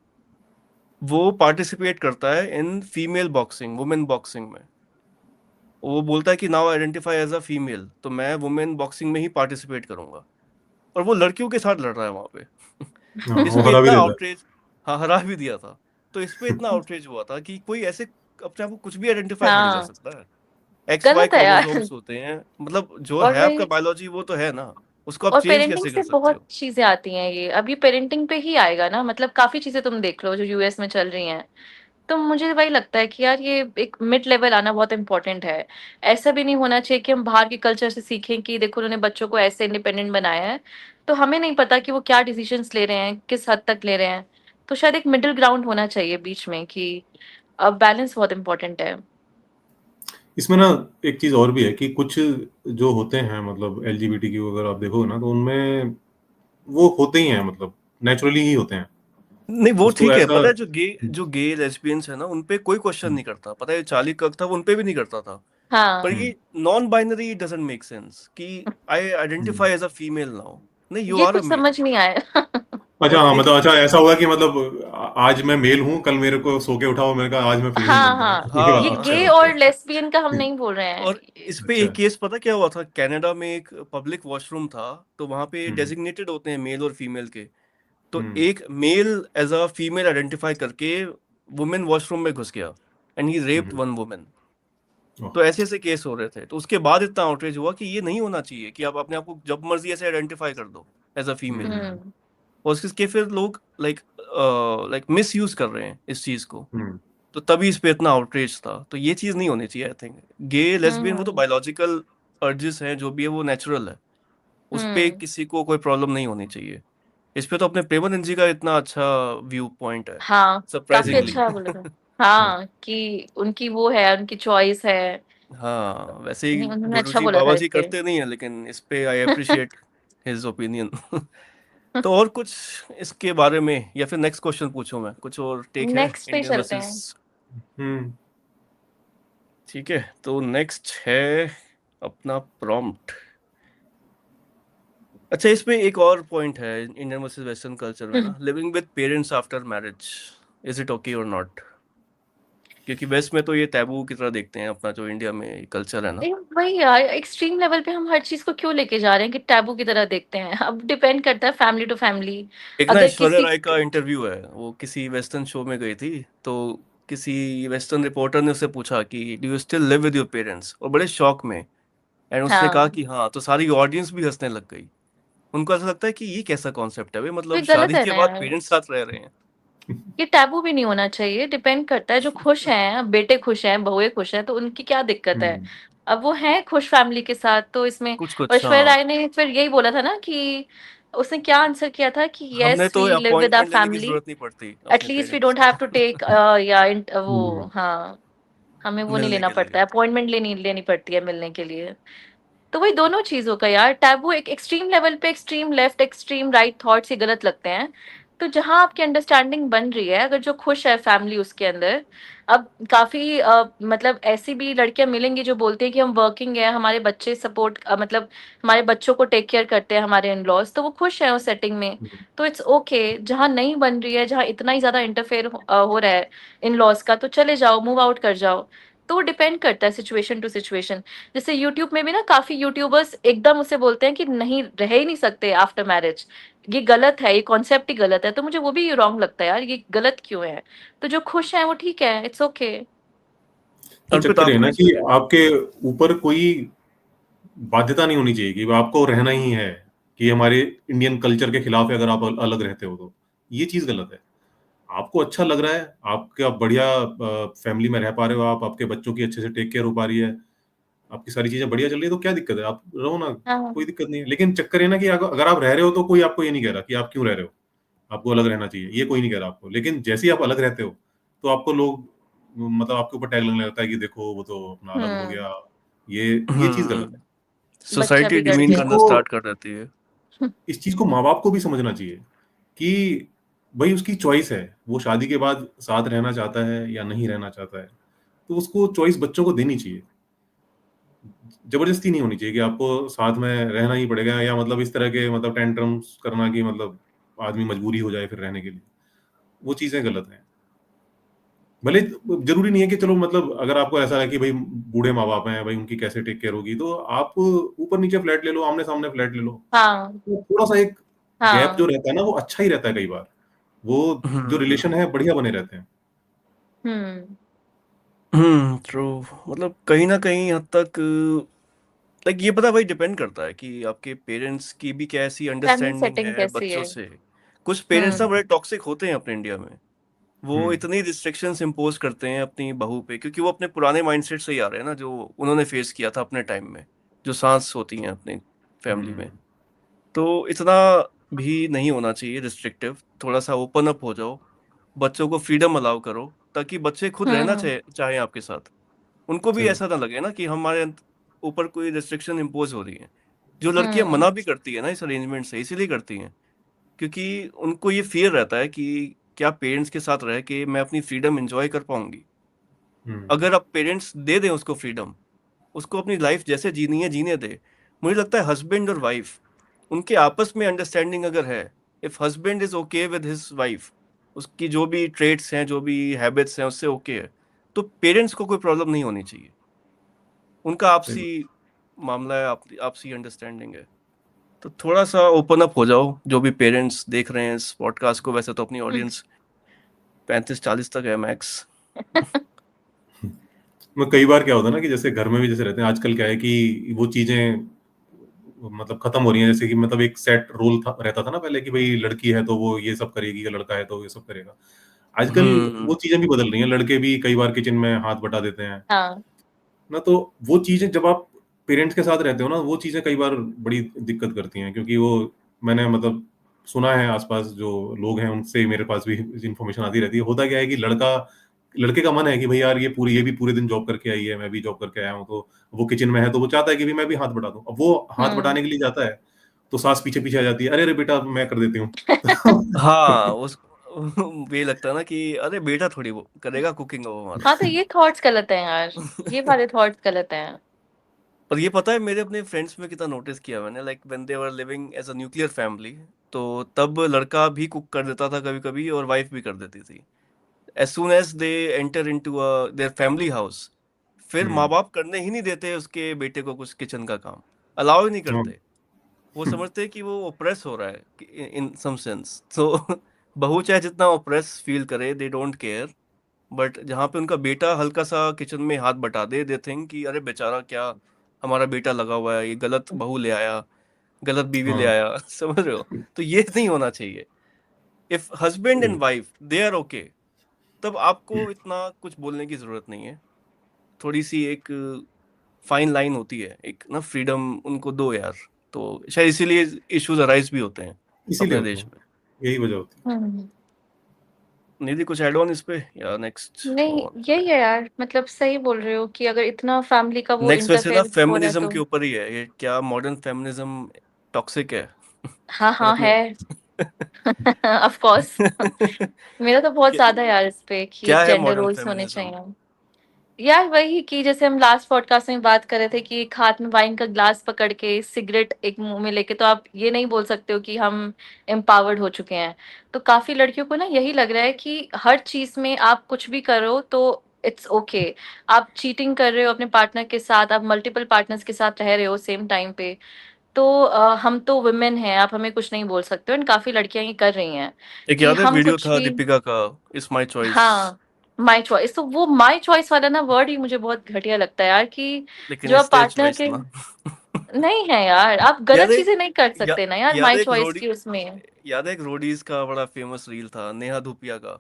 वो पार्टिसिपेट करता है in female boxing, women boxing में। वो बोलता है कि now identify as a female, तो मैं वुमेन बॉक्सिंग में ही पार्टिसिपेट करूंगा। और वो लड़कियों के साथ लड़ रहा है वहां पे। हाँ, इस वो पे हरा भी इतना देता आउटरीच, हाँ हरा भी दिया था। तो इस पे इतना आउटरीच हुआ था कि कोई ऐसे अपने आप को कुछ भी आइडेंटिफाई थोड़ी कर हाँ, सकता है। XY गलत है यार। क्रोमोसोम्स होते हैं, मतलब जो और है आपका वही, बायोलॉजी वो तो है ना, उसको आप और चेंज पेरेंटिंग कैसे से कर सकते बहुत हो? चीजें आती हैं, ये अभी पेरेंटिंग पे ही आएगा ना, मतलब काफी चीजें तुम देख लो जो यूएस में चल रही हैं। तो मुझे वही लगता है कि यार ये एक मिड लेवल आना बहुत इंपॉर्टेंट है। ऐसा भी नहीं होना चाहिए कि हम बाहर के कल्चर से सीखें कि देखो उन्होंने बच्चों को ऐसे इंडिपेंडेंट बनाया है, तो हमें नहीं पता कि वो क्या डिसीजंस ले रहे हैं, किस हद तक ले रहे हैं। तो शायद एक मिडिल ग्राउंड होना चाहिए बीच में, कि अब बैलेंस बहुत इंपॉर्टेंट है। इसमें ना एक चीज और भी है कि कुछ जो होते हैं मतलब एलजीबीटी की अगर आप देखोगे ना तो उनमें वो होते ही हैं मतलब नेचुरली ही होते हैं। नहीं वो उसको ठीक है, ऐसा पता है जो गे लेस्बियंस है ना, उनपे कोई क्वेश्चन हम्म नहीं करता, पता है चार्ली कर्क था वो उनपे भी नहीं करता था। पर हाँ, ये non binary doesn't make sense कि I hmm. Identify as a female now, नहीं यू ये आर अ कुछ मेल। समझ नहीं आया। अच्छा और हाँ एक मतलब अच्छा ऐसा होगा कि मतलब आज मैं मेल हूँ कल मेरे को सो के उठाओ मैंने कहा आज मैं फीमेल हाँ, बनता हूँ हाँ, ये ये वाला हाँ अच्छा गे ओके और ओके। लेस्बियन का हम नहीं बोल रहे और हैं। इस पे अच्छा एक केस पता क्या हुआ था, कनाडा में एक पब्लिक वॉशरूम था, तो वहां पे हम्म डेजिग्नेटेड होते हैं मेल और फीमेल के। तो हम्म एक male as a female identify करके वुमेन वॉशरूम में घुस गया and he raped hmm one women. Oh, तो ऐसे ऐसे केस हो रहे थे, तो उसके बाद इतना आउटरीच हुआ कि ये नहीं होना चाहिए कि आप अपने आप को जब मर्जी ऐसे आइडेंटिफाई कर दो एज अ फीमेल। हम्म। और इसके फिर लोग लाइक मिस यूज कर रहे हैं इस चीज को। हम्म तो तभी इस पे इतना आउटरीच था, तो ये चीज नहीं होनी चाहिए आई थिंक। गे लेस्बियन वो तो हम्म। बायोलॉजिकल अर्जेस हैं, जो भी है वो नेचुरल है, उस पे हम्म। किसी को कोई प्रॉब्लम नहीं होनी चाहिए। इस पे तो अपने प्रेमानंद जी का इतना अच्छा व्यू पॉइंट है, हाँ, काफी सरप्राइजिंगली। अच्छा बोला था। हाँ, कि उनकी वो है, उनकी चॉइस है। हाँ वैसे ही नहीं, उन्होंने अच्छा गुरुजी बोला था बाबा इस जी पे। करते नहीं है, लेकिन इस पे आई अप्रिशिएट हिज ओपिनियन। तो और कुछ इसके बारे में, या फिर नेक्स्ट क्वेश्चन पूछूं मैं, कुछ और टेक है नेक्स्ट पे इंडियन चलते वर्सेस? हैं। हम्म। ठीक है, तो नेक्स्ट है अपना प्रॉम्प्ट। अच्छा इसमें एक और पॉइंट है इंडियन वर्सेस वेस्टर्न कल्चर में ना, living with parents after marriage, is it okay और नॉट? क्योंकि वेस्ट में तो ये टैबू की तरह देखते हैं, अपना जो इंडिया में कल्चर है ना। वही यार, एक्सट्रीम लेवल पे हम हर चीज को क्यों लेके जा रहे हैं कि टैबू की तरह देखते हैं। अब डिपेंड करता है फैमिली टू फैमिली। एक ना अगर ऐश्वर्या किसी, राय का इंटरव्यू है, वो किसी वेस्टर्न शो में गई थी, तो किसी वेस्टर्न रिपोर्टर ने उससे पूछा कि do you still live with your parents, और बड़े शॉक में, एंड उसने कहा हाँ, कि हाँ, तो सारी ऑडियंस भी हंसने लग गई। उनको ऐसा लगता है कि ये कैसा कॉन्सेप्ट है भाई, तो मतलब ये गलत शादी है के ना बाद यार। पेरेंट्स साथ रह रहे हैं। ये टैबू भी नहीं होना चाहिए, डिपेंड करता है, जो खुश हैं, बेटे खुश हैं, बहुएं खुश हैं, तो उनकी क्या दिक्कत है। हम्म अब वो हैं खुश फैमिली के साथ, तो इसमें कुछ और कुछ ऐश्वर्या हाँ। राय ने फिर यही बोला था ना कि उसने क्या आंसर किया था कि हमने यस तो we live with our appointment लेने की फैमिली, जरूरत नहीं पड़ती अपने at least we parents don't have say. To take या वो, हम्म हाँ, हमें वो नहीं मिलने लेना के पड़ता लिए। है, अपॉइंटमेंट लेनी लेनी पड़ती है मिलने के लिए। तो वही दोनों चीजों का यार, टैबू एक एक्सट्रीम लेवल पे extreme left extreme right thoughts ही गलत लगते हैं। तो जहां आपकी अंडरस्टैंडिंग बन रही है, अगर जो खुश है फैमिली उसके अंदर, अब काफी मतलब ऐसी भी लड़कियां मिलेंगी जो बोलती है कि हम वर्किंग है, हमारे बच्चे सपोर्ट मतलब हमारे बच्चों को टेक केयर करते हैं हमारे इन लॉज, तो वो खुश है उस सेटिंग में। तो इट्स ओके। जहां नहीं बन रही है, जहां इतना ही ज्यादा इंटरफेयर हो रहा है इन लॉज का, तो चले जाओ, मूव आउट कर जाओ। तो वो डिपेंड करता है सिचुएशन टू सिचुएशन। जैसे यूट्यूब में भी ना काफी यूट्यूबर्स एकदम उसे बोलते हैं कि नहीं, रह ही नहीं सकते आफ्टर मैरिज, ये गलत है, ये कॉन्सेप्ट ही गलत है। तो मुझे वो भी रॉन्ग लगता है यार, ये गलत क्यों है? तो जो खुश है वो ठीक है, इट्स ओके। ये अर्पित चक्कर है आपको ना इस कि पे आपके ऊपर कोई बाध्यता नहीं होनी चाहिए कि आपको रहना ही है, कि हमारे इंडियन कल्चर के खिलाफ है अगर आप अलग रहते हो तो। ये चीज़ गलत है। आपको अच्छा लग रहा है, आपका बढ़िया फैमिली में रह पा रहे हो आप, आपके बच्चों की अच्छे से टेक केयर हो पा रही है, आपकी सारी चीज़ें बढ़िया चल रही है, तो क्या दिक्कत है? आप रहो ना, हाँ। कोई दिक्कत नहीं है। लेकिन चक्कर ये है ना कि अगर आप रह रहे हो तो कोई आपको ये नहीं कह रहा कि आप क्यों रह रहे हो, आपको अलग रहना चाहिए, ये कोई नहीं कह रहा आपको। लेकिन जैसे ही आप अलग रहते हो, तो आपको लोग मतलब आपके ऊपर टैग लगने लगता है कि देखो वो तो अपना अलग हो हम्म। गया, ये चीज़ गलत है। बच्चा सोसाइटी इस बिगड़ डिमीन चीज़ गया। करना को स्टार्ट कर देती है। इस चीज़ को माँ-बाप को भी समझना चाहिए कि भई उसकी चॉइस है, वो शादी के बाद साथ रहना चाहता है या नहीं रहना चाहता है, तो उसको चॉइस बच्चों को देनी चाहिए। ज़बरदस्ती नहीं होनी चाहिए कि आपको साथ में रहना ही पड़ेगा, या मतलब इस तरह के मतलब टेंट्रम्स करना कि मतलब आदमी मजबूरी हो जाए फिर रहने के लिए, वो चीज़ें गलत हैं। भले ज़रूरी नहीं है कि चलो मतलब अगर आपको ऐसा है कि भई बूढ़े माँ-बाप हैं, भई उनकी कैसे टेक केयर होगी, तो आप ऊपर-नीचे फ्लैट ले लो, आमने-सामने फ्लैट ले लो। हाँ। तो थोड़ा-सा एक गैप जो हाँ। रहता है ना, वो अच्छा ही रहता है कई बार। वो जो रिलेशन हम्म है बढ़िया बने रहते हैं। हम्म। ट्रू। मतलब कहीं ना कहीं हद तक लाइक ये पता भाई डिपेंड करता है कि आपके पेरेंट्स की भी क्या ऐसी फैमिली अंडरस्टैंडिंग सेटिंग है कैसी बच्चों है? से। कुछ पेरेंट्स ना हम्म। बड़े टॉक्सिक होते हैं अपने इंडिया में। वो हुँ, इतनी रिस्ट्रिक्शंस इम्पोज करते हैं अपनी बहू पे, क्योंकि वो अपने पुराने माइंडसेट से ही आ रहे हैं ना, जो उन्होंने फेस किया था अपने टाइम में, जो सांस होती हैं अपनी फैमिली हुँ, में। तो इतना भी नहीं होना चाहिए रिस्ट्रिक्टिव। थोड़ा सा ओपन अप हो जाओ, बच्चों को फ्रीडम अलाउ करो, ताकि बच्चे खुद रहना हम्म। चाहें आपके साथ। उनको भी सही। ऐसा ना लगे ना कि हमारे ऊपर कोई रिस्ट्रिक्शन इम्पोज हो रही है। जो लड़कियां हम्म। मना भी करती है ना इस अरेंजमेंट से, इसीलिए करती हैं क्योंकि उनको ये फियर रहता है कि क्या पेरेंट्स के साथ रह के मैं अपनी फ्रीडम एंजॉय कर पाऊंगी। हुँ, अगर आप पेरेंट्स दे दें उसको फ्रीडम, उसको अपनी लाइफ जैसे जीनी है जीने दे। मुझे लगता है हस्बैंड और वाइफ, उनके आपस में अंडरस्टैंडिंग अगर है, if husband is okay with his wife, उसकी जो भी ट्रेट्स हैं जो भी हैबिट्स हैं उससे ओके है, तो पेरेंट्स को कोई प्रॉब्लम नहीं होनी चाहिए। उनका सही आपसी बात। मामला है, आपसी अंडरस्टैंडिंग है। तो थोड़ा सा ओपन अप हो जाओ, जो भी पेरेंट्स देख रहे हैं इस पॉडकास्ट को। वैसे तो अपनी ऑडियंस 35-40 तक है मैक्स। मैं कई बार क्या होता है ना कि जैसे घर में भी जैसे रहते हैं, आजकल क्या है कि वो चीज़ें मतलब खत्म हो रही हैं। जैसे कि मतलब एक सेट रोल था रहता था ना पहले कि भई लड़की है तो वो ये सब करेगी, या लड़का है तो ये सब करेगा। आजकल वो हम्म चीज़ें भी बदल रही हैं, लड़के भी कई बार किचन में हाथ बटा देते हैं। हाँ। ना तो वो चीज़ें जब आप पेरेंट्स के साथ रहते हो ना, वो चीज़ें कई बार बड़ी दिक्कत करती हैं, क्योंकि वो मैंने मतलब सुना है आस-पास जो लोग हैं उनसे मेरे पास भी इन्फॉर्मेशन आती रहती है। होता क्या है कि लड़के का मन है कि भई यार ये भी पूरे दिन जॉब करके आई है, मैं भी जॉब करके आया हूँ, तो वो किचन में है तो वो चाहता है कि भई मैं भी हाथ बटा दूँ। अब वो हाथ हम्म। बटाने के लिए जाता है, तो सास पीछे-पीछे आ जाती है, "अरे! अरे बेटा मैं कर देती हूँ।" हाँ उस ये लगता है ना कि अरे बेटा थोड़ी वो करेगा कुकिंग वो हमारा। हाँ, तो ये थॉट्स गलत हैं यार, ये वाले थॉट्स गलत हैं। और ये पता है मेरे अपने फ्रेंड्स में कितना नोटिस किया मैंने, like when they were living as a nuclear family, तो तब लड़का भी कुक कर देता था कभी कभी और वाइफ भी कर देती थी। As soon as they enter into their family house, फिर माँ हुँ, बाप करने ही नहीं देते उसके बेटे को कुछ किचन का काम, अलाउ ही नहीं हाँ। करते। वो समझते हैं कि वो ओप्रेस हो रहा है इन सम सेंस। तो बहू चाहे जितना ओप्रेस फील करे, दे डोंट केयर। बट जहाँ पे उनका बेटा हल्का सा किचन में हाथ बटा दे थिंक कि अरे बेचारा क्या, हमारा बेटा लगा हुआ है, ये गलत बहू ले आया, गलत बीवी ले हाँ, आया। समझ रहे हो? तो ये नहीं होना चाहिए। इफ हस्बैंड एंड सही। वाइफ दे आर ओके, तब आपको इतना कुछ बोलने की जरूरत नहीं है। थोड़ी सी एक फाइन लाइन होती है, एक ना फ्रीडम उनको दो यार। तो शायद इसीलिए इश्यूज अराइज भी होते हैं इसीलिए अपने होते देश हैं, में। यही वजह होती है। हम्म। निधि कुछ ऐड ऑन इस पे या नेक्स्ट? नहीं, यही है यार, मतलब सही बोल रहे हो कि अगर इतना फैमिली का वो नेक्स्ट वैसे ना इंटरफेयर हो रहा है फेमिनिज्म तो के ऊपर ही है ये, क्या मॉडर्न फेमिनिज्म टॉक्सिक है? हाँ और हाँ अपने है। Of course. मेरा तो बहुत क्या ज्यादा यार इस पे कि क्या है जेंडर मॉडर्न रोल्स होने फेमिनिज्म? चाहिए। यार वही कि जैसे हम लास्ट पॉडकास्ट में बात कर रहे थे कि एक हाथ में वाइन का ग्लास पकड़ के सिगरेट एक मुंह में लेके, तो आप ये नहीं बोल सकते हो कि हम एम्पावर्ड हो चुके हैं। तो काफी लड़कियों को ना यही लग रहा है कि हर चीज में आप कुछ भी करो तो इट्स ओके। आप चीटिंग कर रहे हो अपने पार्टनर के साथ, आप मल्टीपल पार्टनर्स के साथ रह रहे हो सेम टाइम पे, तो हम तो वुमेन हैं, आप हमें कुछ नहीं बोल सकते हो। एंड काफी लड़कियां ये कर रही हैं एक कि याद है हम वीडियो कुछ था भी। दीपिका का, इट्स माय चॉइस। हाँ, माई चॉइस, तो वो माई चॉइस वाला ना वर्ड ही मुझे बहुत घटिया लगता है यार कि लेकिन जो आप इट्स देयर पार्टनर चॉइस के ना। नहीं है यार, आप याद गलत है चीजें नहीं कर या, सकते ना यार याद माई है एक चॉइस रोडी की उसमें। याद है एक रोडीज का बड़ा फेमस रील था, नेहा धूपिया का।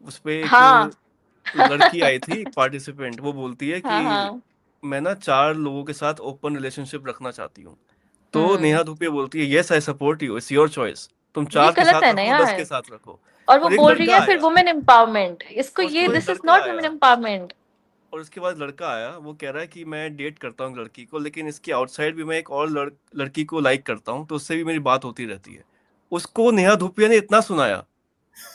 उसपे एक हाँ। लड़की आई थी पार्टिसिपेंट, वो बोलती है कि हाँ हाँ। मैं ना 4 लोगों के साथ ओपन रिलेशनशिप रखना चाहती हूँ। तो हम्म। नेहा धूपिया बोलती है, yes I support you, it's your choice, तुम ये 4 के गलत साथ है ना रखो, 10 के यार। साथ रखो। और वो और एक बोल रही लड़का है फिर आया, वुमेन एम्पावरमेंट, इसको और उसके ये बाद एक दिस इज लड़का नॉट आया, वुमेन एम्पावरमेंट। और उसके बाद लड़का आया, वो कह रहा है कि मैं डेट करता हूँ लड़की को, लेकिन इसके आउटसाइड भी मैं एक और लड़की को लाइक करता हूँ, तो उससे भी मेरी बात होती रहती है। उसको नेहा धूपिया ने इतना सुनाया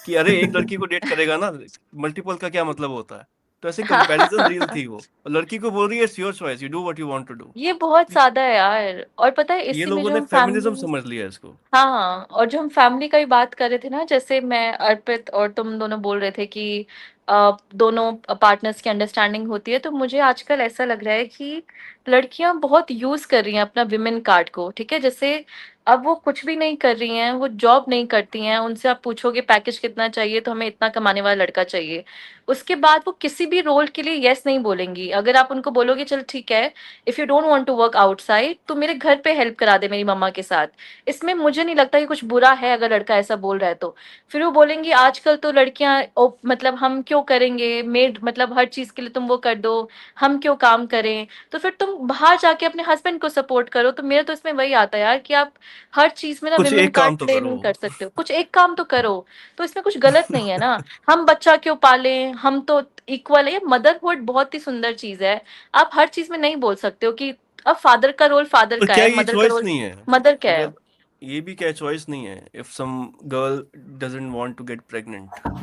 कि अरे एक लड़की को डेट करेगा ना, मल्टीपल का क्या मतलब होता है? तो ऐसे कंपैरिजन रील थी वो, और लड़की को बोल रही है, it's your choice, you do what you want to do. ये बहुत ज्यादा है यार। और पता है ये इसी में लोगों जो ने हम फेमिनिज्म फैमिली, समझ लिया है इसको। हाँ हाँ, और जो हम फैमिली का ही बात कर रहे थे ना, जैसे मैं अर्पित और तुम दोनों बोल रहे थे कि दोनों पार्टनर्स की अंडरस्टैंडिंग होती है, तो मुझे आजकल ऐसा लग रहा है कि लड़कियां बहुत यूज कर रही हैं अपना विमेन कार्ड को। ठीक है, जैसे अब वो कुछ भी नहीं कर रही हैं, वो जॉब नहीं करती हैं, उनसे आप पूछोगे पैकेज कितना चाहिए, तो हमें इतना कमाने वाला लड़का चाहिए। उसके बाद वो किसी भी रोल के लिए यस नहीं बोलेंगी। अगर आप उनको बोलोगे चल ठीक है, if you don't want to work outside तो मेरे घर पे हेल्प करा दे मेरी मम्मा के साथ, इसमें मुझे नहीं लगता कि कुछ बुरा है अगर लड़का ऐसा बोल रहा है तो। फिर वो बोलेंगी आजकल तो लड़कियां मतलब हम क्यों करेंगे मेड, मतलब हर चीज के लिए तुम वो कर दो, हम क्यों काम करें। तो फिर तुम बाहर जाके अपने हस्बैंड को सपोर्ट करो। तो मेरा तो इसमें वही आता है यार कि आप हर चीज में ना कुछ विमेन एक कार्ड काम तो प्ले करो। नहीं कर सकते हो, कुछ एक काम तो करो। तो इसमें कुछ गलत नहीं है ना। हम बच्चा क्यों पालें, हम तो इक्वल है। मदरहुड बहुत ही सुंदर चीज है। आप हर चीज में नहीं बोल सकते हो कि अब फादर का रोल फादर पर का क्या है, ये मदर का चॉइस रोल नहीं है? मदर क्या है। अगर ये भी क्या चॉइस नहीं है, if some girl doesn't want to get pregnant?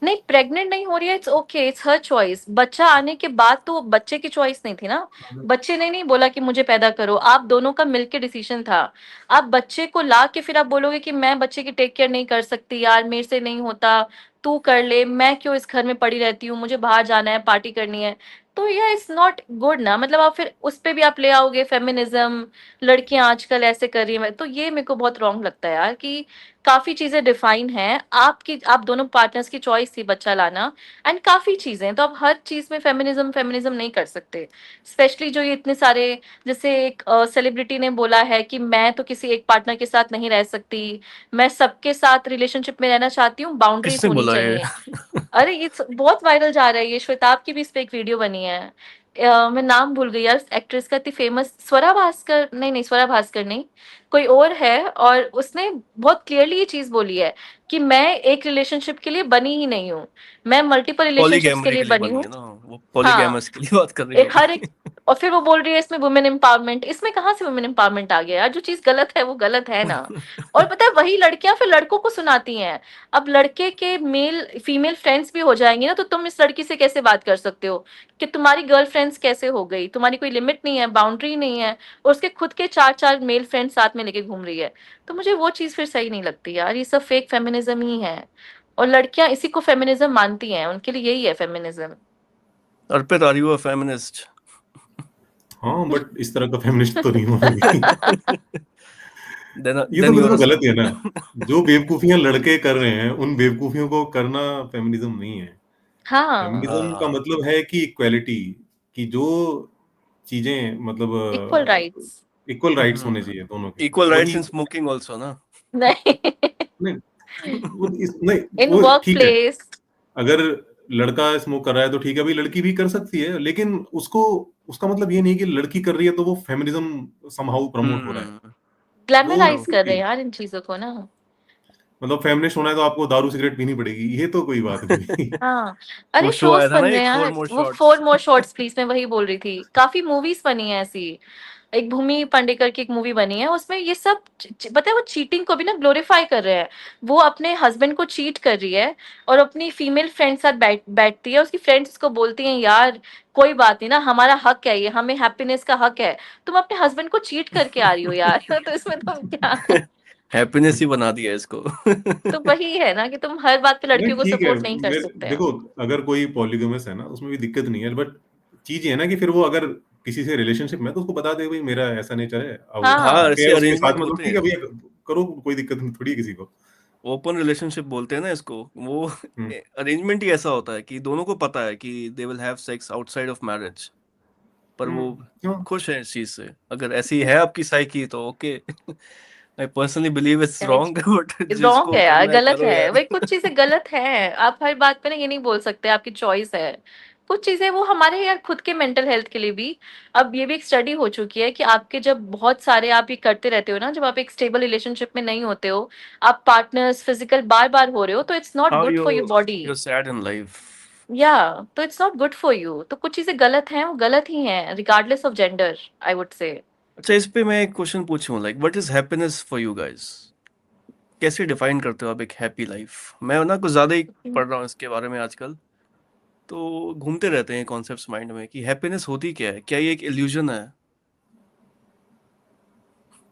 नहीं, प्रेग्नेंट नहीं हो रही है, it's okay, it's her choice. बच्चा आने के बाद तो वो बच्चे की चॉइस नहीं थी ना। बच्चे ने नहीं बोला कि मुझे पैदा करो, आप दोनों का मिलके डिसीजन था। आप बच्चे को ला के फिर आप बोलोगे कि मैं बच्चे की टेक केयर नहीं कर सकती यार, मेरे से नहीं होता, तू कर ले, मैं क्यों इस घर में पड़ी रहती हूँ, मुझे बाहर जाना है, पार्टी करनी है। तो यह इज नॉट गुड ना। मतलब आप फिर उस पे भी आप ले आओगे फेमिनिज्म, लड़कियां आजकल ऐसे कर रही हैं, तो ये मेरे को बहुत रॉन्ग लगता है यार कि काफी चीजें डिफाइन हैं आपकी, आप दोनों पार्टनर्स की चॉइस थी बच्चा लाना। एंड काफी चीजें, तो आप हर चीज में फेमिनिज्म फेमिनिज्म नहीं कर सकते। स्पेशली जो ये इतने सारे, जैसे एक सेलिब्रिटी ने बोला है कि मैं तो किसी एक पार्टनर के साथ नहीं रह सकती, मैं सबके साथ रिलेशनशिप में रहना चाहती हूँ, बाउंड्रीज किसने होनी बोला ये? चाहिए। अरे ये बहुत वायरल जा रहा है, ये श्वेताब की भी इस पे एक वीडियो बनी है। मैं नाम भूल गई यार एक्ट्रेस का, इतनी फेमस, स्वरा भास्कर, नहीं नहीं स्वरा भास्कर नहीं, कोई और है। और उसने बहुत क्लियरली ये चीज बोली है कि मैं एक रिलेशनशिप के लिए बनी ही नहीं हूँ, मैं मल्टीपल रिलेशनशिप्स के पॉलीगैमरी लिए के लिए बनी बनी हूँ। है ना वो, हाँ, पॉलीगैमस के लिए बात कर रही हर एक। होगी। और फिर वो बोल रही है इसमें वुमेन एम्पावरमेंट, इसमें कहाँ से वुमेन एम्पावरमेंट आ गया यार, जो चीज गलत है वो गलत है ना। और पता है वही लड़कियां फिर लड़कों को सुनाती हैं। अब लड़के के मेल फीमेल फ्रेंड्स भी हो जाएंगे ना, तो तुम इस लड़की से कैसे बात कर सकते हो कि तुम्हारी गर्लफ्रेंड्स कैसे हो गई, तुम्हारी कोई लिमिट नहीं है, बाउंड्री नहीं है, और उसके खुद के चार चार मेल फ्रेंड साथ में लेके घूम रही है। तो मुझे वो चीज फिर सही नहीं लगती यार, ये सब फेक फेमिनिज्म ही है। और लड़कियां इसी को फेमिनिज्म मानती हैं, उनके लिए यही है feminism. Arpit, are you a feminist? हाँ, बट इस तरह का फेमिनिस्ट तो नहीं हूँ मैं भी। देन ये तो देन यू मतलब आर अ गलत ही है ना। स्लट। जो बेवकूफियां लड़के कर रहे हैं उन बेवकूफियों को करना फेमिनिज्म नहीं है। हाँ, फेमिनिज्म का मतलब है कि इक्वेलिटी, कि जो चीजें इक्वल मतलब राइट्स। इक्वल राइट्स होने चाहिए दोनों के, इक्वल राइट्स वही। इन स्मोकिंग आल्सो ना। नहीं। नहीं, नहीं, इन वो वर्क ठीक है। प्लेस। अगर लड़का स्मोक कर रहा है तो ठीक है भाई, लड़की भी कर सकती है, लेकिन उसको, उसका मतलब ये नहीं कि लड़की कर रही है तो वो फेमिनिज्म समहाउ प्रमोट हो रहा है। वो ग्लैमराइज कर रहे ठीक हैं है। यार इन चीजों को ना। मतलब फेमिनिस्ट होना है तो आपको दारू सिगरेट पीनी पड़ेगी, ये तो कोई बात नहीं हुई। हाँ, वो अरे शो आया शोज था बन ना रहे एक, हैं फोर यार, मोर वो शॉट्स। 4 more shots प्लीज, मैं वही बोल रही थी, काफी मूवीज बनी है ऐसी। एक भूमि पांडेकर की एक मूवी बनी है, उसमें ये सब पता है, वो चीटिंग को भी ना ग्लोरीफाई कर रहे हैं। वो अपने हस्बैंड को चीट कर रही है और अपनी फीमेल फ्रेंड साथ बैठती है, उसकी फ्रेंड्स उसको बोलती हैं यार कोई बात नहीं ना, हमारा हक है ये, हमें हैप्पीनेस का हक है, तुम अपने हस्बैंड को चीट करके आ रही हो यार। तो इसमें तुम क्या। हैप्पीनेस ही बना दिया इसको। तो वही है ना कि तुम हर बात पे नहीं लड़कियों को ठीक है, सपोर्ट नहीं कर सकते देखो, हो। अगर कोई पॉलीगैमस है ना उसमें भी दिक्कत नहीं है, बट चीज ये है ना कि फिर वो अगर किसी से रिलेशनशिप में है, तो उसको बता दे भाई मेरा ऐसा नेचर है, अब हाँ, हाँ, ओके ऐसे उसके साथ अरेंजमेंट मतलब होते ठीक है हैं, भैया, करो, कोई दिक्कत नहीं थोड़ी है किसी को। ओपन रिलेशनशिप बोलते हैं ना इसको। वो हम्म अरेंजमेंट ही ऐसा होता है कि दोनों को पता है कि they will have sex outside of marriage, पर वो क्यों? खुश है इस चीज से। अगर ऐसी है आपकी साइकी तो okay. I personally believe it's wrong, but wrong जिसको है यार, करना है गलत करो है यार। भाई, कुछ चीजें गलत है, आप हर बात पे ना ये नहीं बोल सकते आपकी चॉइस है। कुछ चीजें वो हमारे यार खुद के मेंटल हेल्थ के लिए भी। अब ये भी एक स्टडी हो चुकी है कि आपके जब बहुत सारे आप ये करते रहते हो ना, जब आप एक स्टेबल रिलेशनशिप में नहीं होते हो, आप पार्टनर्स फिजिकल बार बार हो रहे हो, तो it's not how good you for your body. You sad in life. या, तो it's not good for you, तो कुछ चीजें गलत हैं, वो गलत ही हैं regardless of gender, I would say. अच्छा, इस पे मैं एक क्वेश्चन पूछूं, like what is happiness for you guys? कैसे डिफाइन करते हो आप एक हैप्पी लाइफ? मैं ना कुछ ज्यादा ही पढ़ रहा हूँ इसके बारे में आजकल, तो घूमते रहते हैं कॉन्सेप्ट्स माइंड में कि हैप्पीनेस होती क्या है, क्या ये एक इल्यूजन है?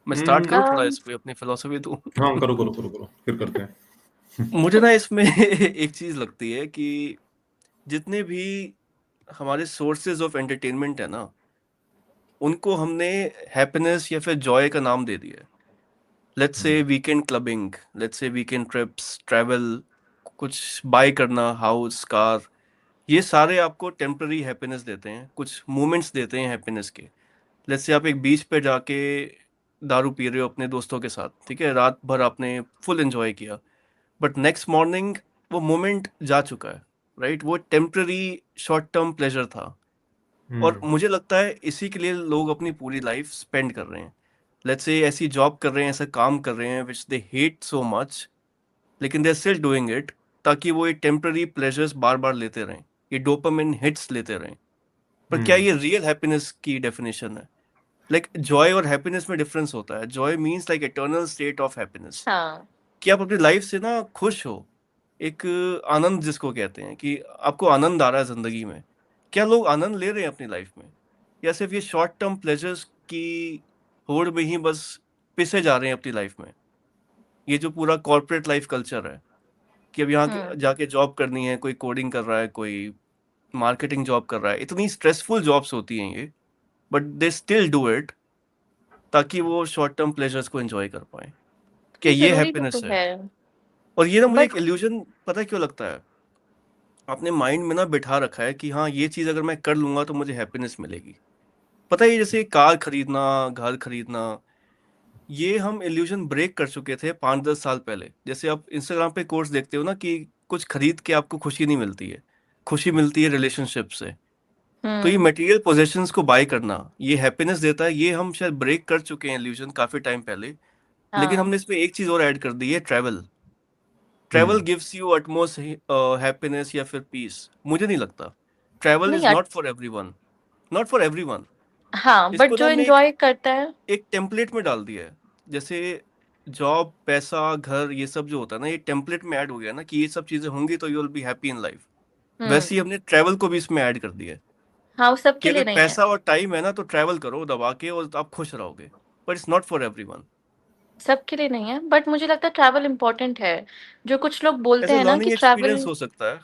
मैं स्टार्ट करूँ थोड़ा um, इस पे अपनी फिलोसफी दूं? हाँ, करो करो करो करो, फिर करते हैं। मुझे ना इसमें एक चीज लगती है कि जितने भी हमारे सोर्सेज ऑफ एंटरटेनमेंट है ना, उनको हमने हैप्पीनेस या फिर जॉय का नाम दे दिया है। Let's say weekend clubbing, let's say weekend trips, travel, कुछ बाय करना, हाउस, कार, ये सारे आपको टेम्पररी हैप्पीनेस देते हैं, कुछ मोमेंट्स देते हैं हैप्पीनेस के। लेट्स से आप एक बीच पे जाके दारू पी रहे हो अपने दोस्तों के साथ, ठीक है, रात भर आपने फुल एंजॉय किया, बट नेक्स्ट मॉर्निंग वो मोमेंट जा चुका है, राइट? वो टेम्पररी शॉर्ट टर्म प्लेजर था। और हम्म मुझे लगता है इसी के लिए लोग अपनी पूरी लाइफ स्पेंड कर रहे हैं। लेट्स से ऐसी जॉब कर रहे हैं, ऐसा काम कर रहे हैं विच दे हेट सो मच, लेकिन they are still doing it, ताकि वो ये टेम्पररी प्लेजर्स बार बार लेते रहें, ये डोपामिन हिट्स लेते रहें। पर क्या हम्म ये रियल हैप्पीनेस की डेफिनेशन है? लाइक जॉय और हैप्पीनेस में डिफरेंस होता है। Joy means like eternal state of happiness, हाँ, कि आप अपनी लाइफ से ना खुश हो, एक आनंद जिसको कहते हैं कि आपको आनंद आ रहा है जिंदगी में। क्या लोग आनंद ले रहे हैं अपनी लाइफ में, या सिर्फ ये शॉर्ट टर्म प्लेजर्स की होड़ में ही बस पिसे जा रहे हैं अपनी लाइफ में? ये जो पूरा कॉर्पोरेट लाइफ कल्चर है कि अब यहाँ हम्म, जाके जॉब करनी है, कोई कोडिंग कर रहा है, कोई मार्केटिंग जॉब कर रहा है, इतनी स्ट्रेसफुल जॉब्स होती हैं ये, but they still do it ताकि वो शॉर्ट टर्म प्लेजर्स को एंजॉय कर पाए। तो क्या ये ये जरूरी भी हैप्पीनेस तो है? है। और ये ना मुझे बट एक इल्यूजन पता है क्यों लगता है, आपने माइंड में ना बिठा रखा है कि हाँ ये चीज अगर मैं कर लूंगा तो मुझे हैप्पीनेस मिलेगी। पता है, ये जैसे कार खरीदना, घर खरीदना, ये हम इल्यूजन ब्रेक कर चुके थे 5-10 साल पहले। जैसे आप इंस्टाग्राम पे कोर्स देखते हो ना कि कुछ खरीद के आपको खुशी नहीं मिलती है, खुशी मिलती है रिलेशनशिप से। तो ये हम्म, मटेरियल पोजेशंस को बाय करना ये हैप्पीनेस देता है, ये हम शायद ब्रेक कर चुके हैं इल्यूजन काफी टाइम पहले। लेकिन हाँ, हमने इसमें एक चीज और ऐड कर दी है, travel. Travel hmm gives you utmost happiness या फिर पीस? मुझे नहीं लगता। ट्रैवल नहीं is not for everyone, not for everyone. हाँ, बट इसको ना जो हमने एक एंजॉय करता है। एक टेम्पलेट में डाल दिया है। जैसे जॉब, पैसा, घर, ये सब जो होता है ना, ये टेम्पलेट में ऐड हो गया ना कि ये सब चीजें होंगी तो you will be happy in life. वैसे ही हम्म, हमने ट्रैवल को भी इसमें ऐड कर दिया है हाँ, वो कि सबके अगर लिए नहीं है। पैसा और टाइम है ना तो ट्रैवल करो दबा के और आप खुश रहोगे। But it's not for everyone. सबके लिए नहीं है, बट मुझे लगता है ट्रैवल इम्पोर्टेंट है। जो कुछ लोग बोलते एज ए हैं ना कि लर्निंग ट्रैवल, एक्सपीरियंस हो सकता है।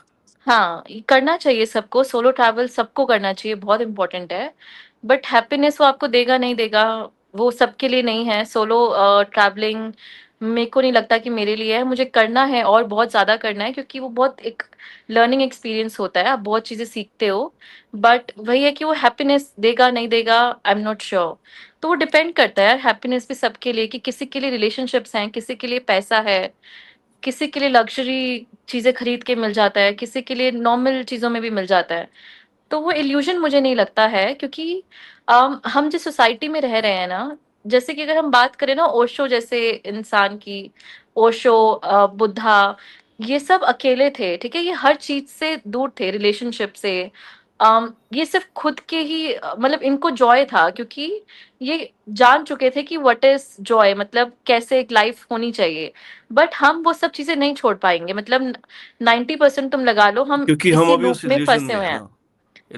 हाँ, ये करना चाहिए सबको, सोलो ट्रैवल सबको करना चाहिए, बहुत इम्पोर्टेंट है। बट हैप्पीनेस वो आपको देगा नहीं देगा, वो सबके लिए नहीं है। सोलो ट्रैवलिंग मेरे को नहीं लगता कि मेरे लिए है, मुझे करना है और बहुत ज़्यादा करना है, क्योंकि वो बहुत एक लर्निंग एक्सपीरियंस होता है, आप बहुत चीज़ें सीखते हो। बट वही है कि वो हैप्पीनेस देगा नहीं देगा, आई एम नॉट श्योर। तो वो डिपेंड करता है यार, हैप्पीनेस भी सबके लिए, कि किसी के लिए रिलेशनशिप्स हैं, किसी के लिए पैसा है, किसी के लिए लग्जरी चीजें खरीद के मिल जाता है, किसी के लिए नॉर्मल चीजों में भी मिल जाता है। तो वो इल्यूजन मुझे नहीं लगता है, क्योंकि हम जिस सोसाइटी में रह रहे हैं ना, जैसे कि अगर हम बात करें ना ओशो जैसे इंसान की, ओशो, बुद्धा, ये सब अकेले थे, ठीक है, ये हर चीज से दूर थे, रिलेशनशिप से। ये सिर्फ खुद के ही मतलब इनको जॉय था, क्योंकि ये जान चुके थे कि व्हाट इज जॉय, मतलब कैसे एक लाइफ होनी चाहिए। बट हम वो सब चीजें नहीं छोड़ पाएंगे, मतलब 90% तुम लगा लो, हम क्योंकि हम इसी अभी उस लूप में इल्यूजन फंसे में हुए है हैं। ना,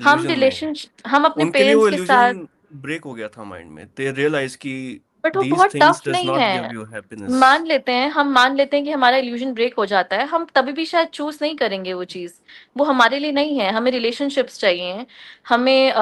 हम इल्यूजन में है। रिलेशनशिप, हम अपने उनके लिए पेरेंट्स वो के साथ, इल्यूजन ब्रेक हो गया था माइंड में, दे रियलाइज कि बट वो दीज बहुत थिंग्स टफ डज नहीं नॉट है। Give you happiness. मान लेते हैं, हम मान लेते हैं कि हमारा इल्यूजन ब्रेक हो जाता है, हम तभी भी शायद चूज नहीं करेंगे वो चीज, वो हमारे लिए नहीं है। हमें रिलेशनशिप्स चाहिए, हमें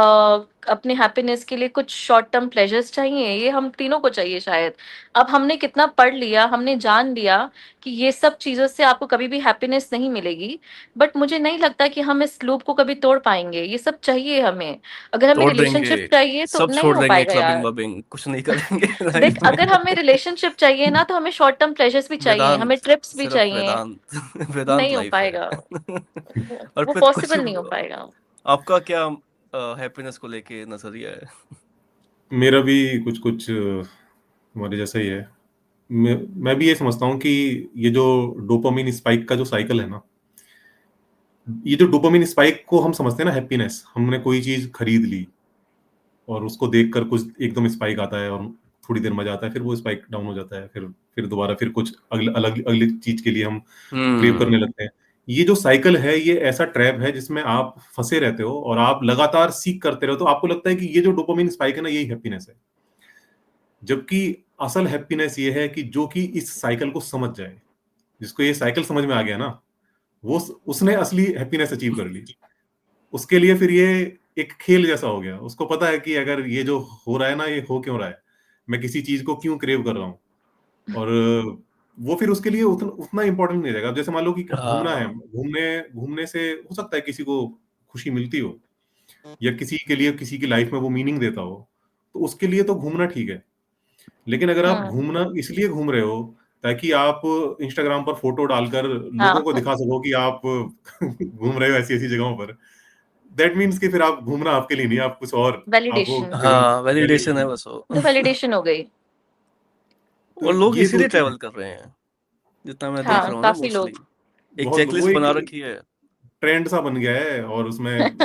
अपने हैप्पीनेस के लिए कुछ शॉर्ट टर्म प्लेजर्स चाहिए, ये हम तीनों को चाहिए शायद। अब हमने कितना पढ़ लिया, हमने जान लिया कि ये सब चीजों से आपको कभी भी हैप्पीनेस नहीं मिलेगी, बट मुझे नहीं लगता कि हम इस लूप को कभी तोड़ पाएंगे, ये सब चाहिए हमें। अगर हमें तोड़ देंगे, रिलेशनशिप चाहिए तो सब नहीं छोड़ हो देंगे, पाएगा क्लबिंग यार। वबिंग कुछ नहीं करेंगे देख, लाइफ में। अगर हमें रिलेशनशिप चाहिए ना, तो हमें शॉर्ट टर्म प्लेजर्स भी चाहिए, वेदांत, हमें ट्रिप्स भी सिर्फ चाहिए। वेदांत वेदांत नहीं हो लाइफ है। पाएगा, और वो फिर कुछ पॉसिबल नहीं हो पाएगा। आपका क्या हैप्पीनेस को लेके नजरिया है? मेरा भी कुछ कुछ तुम्हारे जैसा ही है। मैं भी ये समझता हूँ कि ये जो डोपामिन स्पाइक का जो साइकिल है ना, ये जो डोपामिन स्पाइक को हम समझते हैं ना हैप्पीनेस, हमने कोई चीज खरीद ली और उसको देखकर कुछ एकदम स्पाइक आता है और थोड़ी देर मजा आता है, फिर वो स्पाइक डाउन हो जाता है, फिर दोबारा फिर कुछ अगली चीज के लिए हम क्रेव करने हम्म। लगते हैं। ये जो साइकिल है, ये ऐसा ट्रैप है जिसमें आप फंसे रहते हो और आप लगातार सीख करते रहो, तो आपको लगता है कि ये जो डोपामिन स्पाइक है ना, यही हैप्पीनेस है। जबकि असल हैप्पीनेस ये है कि जो कि इस साइकिल को समझ जाए, जिसको ये साइकिल समझ में आ गया ना, वो उसने असली हैप्पीनेस अचीव कर ली। उसके लिए फिर ये एक खेल जैसा हो गया। उसको पता है कि अगर ये जो हो रहा है ना, ये हो क्यों रहा है, मैं किसी चीज को क्यों क्रेव कर रहा हूँ, और वो फिर उसके लिए उतना इंपॉर्टेंट नहीं रहेगा। अब जैसे मान लो कि घूमना है, हाँ, घूमने घूमने से हो सकता है किसी को खुशी मिलती हो, या किसी के लिए किसी की लाइफ में वो मीनिंग देता हो, तो उसके लिए तो घूमना ठीक है। लेकिन अगर आप हम्म। घूमना इसलिए घूम रहे हो ताकि आप इंस्टाग्राम पर फोटो डालकर लोगों को हाँ। दिखा सको कि आप घूम रहे हो ऐसी ऐसी जगहों पर, दैट मीन्स कि फिर आप घूमना आपके लिए नहीं, आप कुछ और, आप वो वैलिडेशन, केवल हाँ, वैलिडेशन है वैलिडेशन। बस वो। तो वैलिडेशन हो गई। तो और लोग ये जो इसीलिए चीज ट्रैवल कर रहे हैं, जितना मैं देख हाँ, रहा हूँ ना, काफी मोस्टली लोग। एक बहुत वो चेकलिस्ट एक बना रखी है। ट्रेंड सा बन गया है, और उसमें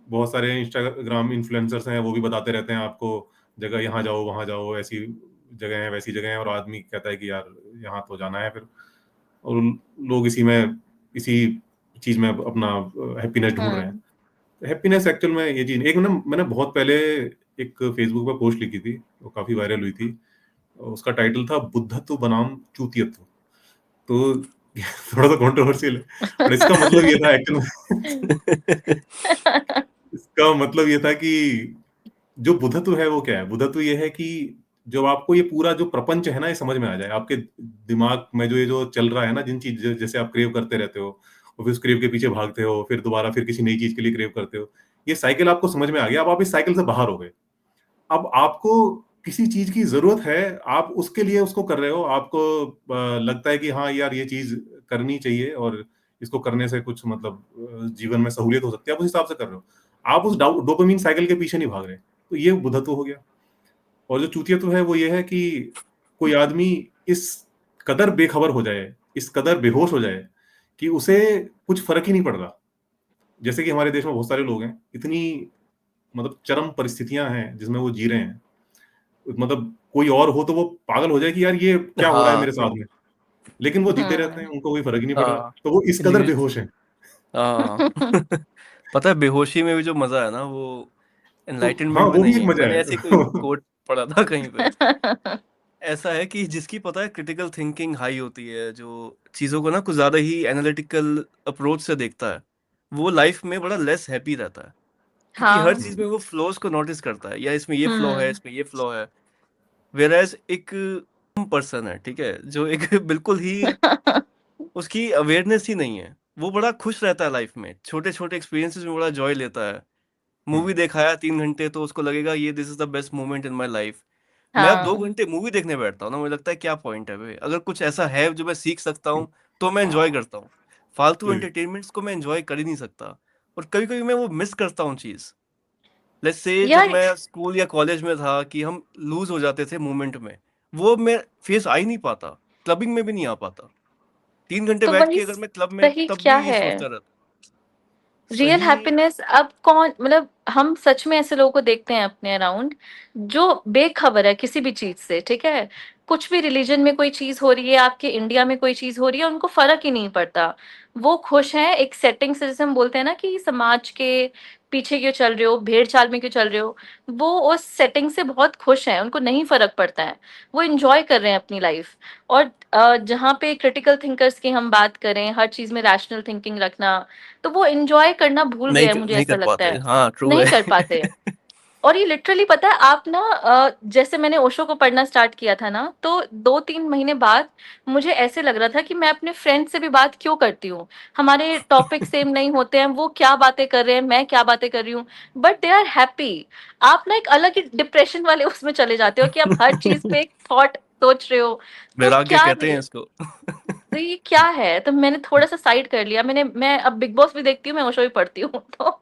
बहुत सारे इंस्टाग्राम इन्फ्लुएंसर्स हैं, वो भी बताते रहते हैं आपको जगह, यहाँ जाओ वहाँ जाओ, ऐसी जगह है वैसी जगह है, और आदमी कहता है कि यार यहाँ तो जाना है फिर, और लोग इसी चीज में अपना हैप्पीनेस ढूंढ रहे हैं। हम्म। हैप्पीनेस एक्चुअल में ये चीज, एक मैंने बहुत पहले एक फेसबुक पर पोस्ट लिखी थी, वो काफी वायरल हुई थी। उसका टाइटल था बुद्धत्व बनाम चूतियत्व। तो थोड़ा सा कंट्रोवर्शियल है, और इसका मतलब ये था एक्चुअल में इसका मतलब ये था कि जो बुद्धत्व है वो क्या है। बुद्धत्व ये है कि जब आपको ये पूरा जो प्रपंच है ना, ये समझ में आ जाए, आपके दिमाग में जो ये जो चल रहा है ना, जिन चीज जैसे आप क्रेव करते रहते हो और फिर उस क्रेव के पीछे भागते हो, फिर दोबारा फिर किसी नई चीज के लिए क्रेव करते हो, ये साइकिल आपको समझ में आ गया। अब आप इस साइकिल से बाहर हो गए। अब आपको किसी चीज की जरूरत है, आप उसके लिए उसको कर रहे हो, आपको लगता है कि हाँ यार ये चीज करनी चाहिए और इसको करने से कुछ मतलब जीवन में सहूलियत हो सकती है, आप उस हिसाब से कर रहे हो। आप उस डोपामिन साइकिल के पीछे नहीं भाग रहे, तो ये बुद्धत्व हो गया। और जो चूतियत्व है वो ये है कि कोई आदमी इस कदर बेखबर हो जाए, इस कदर बेहोश हो जाए कि उसे कुछ फर्क ही नहीं पड़ रहा। जैसे कि हमारे देश में बहुत सारे लोग हैं, इतनी मतलब चरम परिस्थितियां हैं जिसमें वो जी रहे हैं, मतलब कोई और हो तो वो पागल हो जाए कि यार ये क्या हो रहा है हाँ, मेरे साथ में, लेकिन वो जीते रहते हैं, हम्म। उनको कोई फर्क ही नहीं पड़ रहा, हाँ, तो वो इस कदर बेहोश है। हाँ। पता है, बेहोशी में भी जो मजा है ना, वो तो हाँ, एनलाइटनमेंट में वो भी नहीं एक है। मजा मैंने ऐसी कोई है। कोट पढ़ा था कहीं पे। ऐसा है कि जिसकी पता है क्रिटिकल थिंकिंग हाई होती है, जो चीजों को ना कुछ ज्यादा ही एनालिटिकल अप्रोच से देखता है, वो लाइफ में बड़ा लेस हैप्पी रहता है, क्योंकि हर हाँ। चीज में वो फ्लॉज को नोटिस करता है, या इसमें ये फ्लॉ है, हम्म। इसमें ये फ्लॉ है। वेयरएज एक पर्सन है, ठीक है, जो एक बिल्कुल ही उसकी अवेयरनेस ही नहीं है, वो बड़ा खुश रहता है लाइफ में, छोटे छोटे एक्सपीरियंसेस में बड़ा जॉय लेता है। मूवी दिखाया 3 घंटे तो उसको लगेगा ये this is the best moment in my life. मैं अब दो हाँ। घंटे मूवी देखने बैठता हूँ ना, मुझे लगता है क्या पॉइंट है भाई, अगर कुछ ऐसा है जो मैं सीख सकता हूँ तो मैं एंजॉय करता हूँ। फालतू Right. एंटरटेनमेंट्स को मैं एंजॉय कर ही नहीं सकता, और कभी कभी मैं वो मिस करता हूँ चीज। लेट्स से जब यार मैं स्कूल या कॉलेज में था कि हम लूज हो जाते थे मोमेंट में, वो मैं फेस आ ही नहीं पाता, क्लबिंग में भी नहीं आ पाता। 3 घंटे तो बैठ वही के अगर मैं क्लब में, सही तब क्या भी ये है? सोचता रहता। रियल सही। हैप्पीनेस अब कौन, मतलब हम सच में ऐसे लोगों को देखते हैं अपने अराउंड जो बेखबर है किसी भी चीज से, ठीक है? कुछ भी रिलीजन में कोई चीज हो रही है, आपके इंडिया में कोई चीज हो रही है, उनको फर्क ही नहीं पड़ता। वो खुश हैं एक सेटिंग से, जैसे हम बोलते हैं ना कि समाज के पीछे क्यों चल रहे हो, भेड़ चाल में क्यों चल रहे हो। वो उस सेटिंग से बहुत खुश हैं, उनको नहीं फर्क पड़ता है। वो एंजॉय कर रहे हैं अपनी लाइफ। और जहाँ पे क्रिटिकल थिंकर्स की हम बात करें, हर चीज में रैशनल थिंकिंग रखना, तो वो एन्जॉय करना भूल गए हैं, मुझे नहीं ऐसा कर लगता पाते, है। हाँ ट्रू नहीं है। कर पाते। और ये लिटरली पता है, आप ना जैसे मैंने ओशो को पढ़ना स्टार्ट किया था ना, तो 2-3 महीने बाद मुझे ऐसे लग रहा था कि मैं अपने फ्रेंड से भी बात क्यों करती हूँ। हमारे टॉपिक सेम नहीं होते हैं, वो क्या बातें कर रहे हैं, मैं क्या बातें कर रही हूँ, बट दे आर हैप्पी। आप ना एक अलग ही डिप्रेशन वाले उसमें चले जाते हो कि आप हर चीज पे एक थॉट सोच रहे हो। तो वैराग्य क्या, कहते हैं इसको। तो ये क्या है? तो मैंने थोड़ा सा साइड कर लिया। मैं अब बिग बॉस भी देखती हूँ, मैं ओशो भी पढ़ती हूँ। तो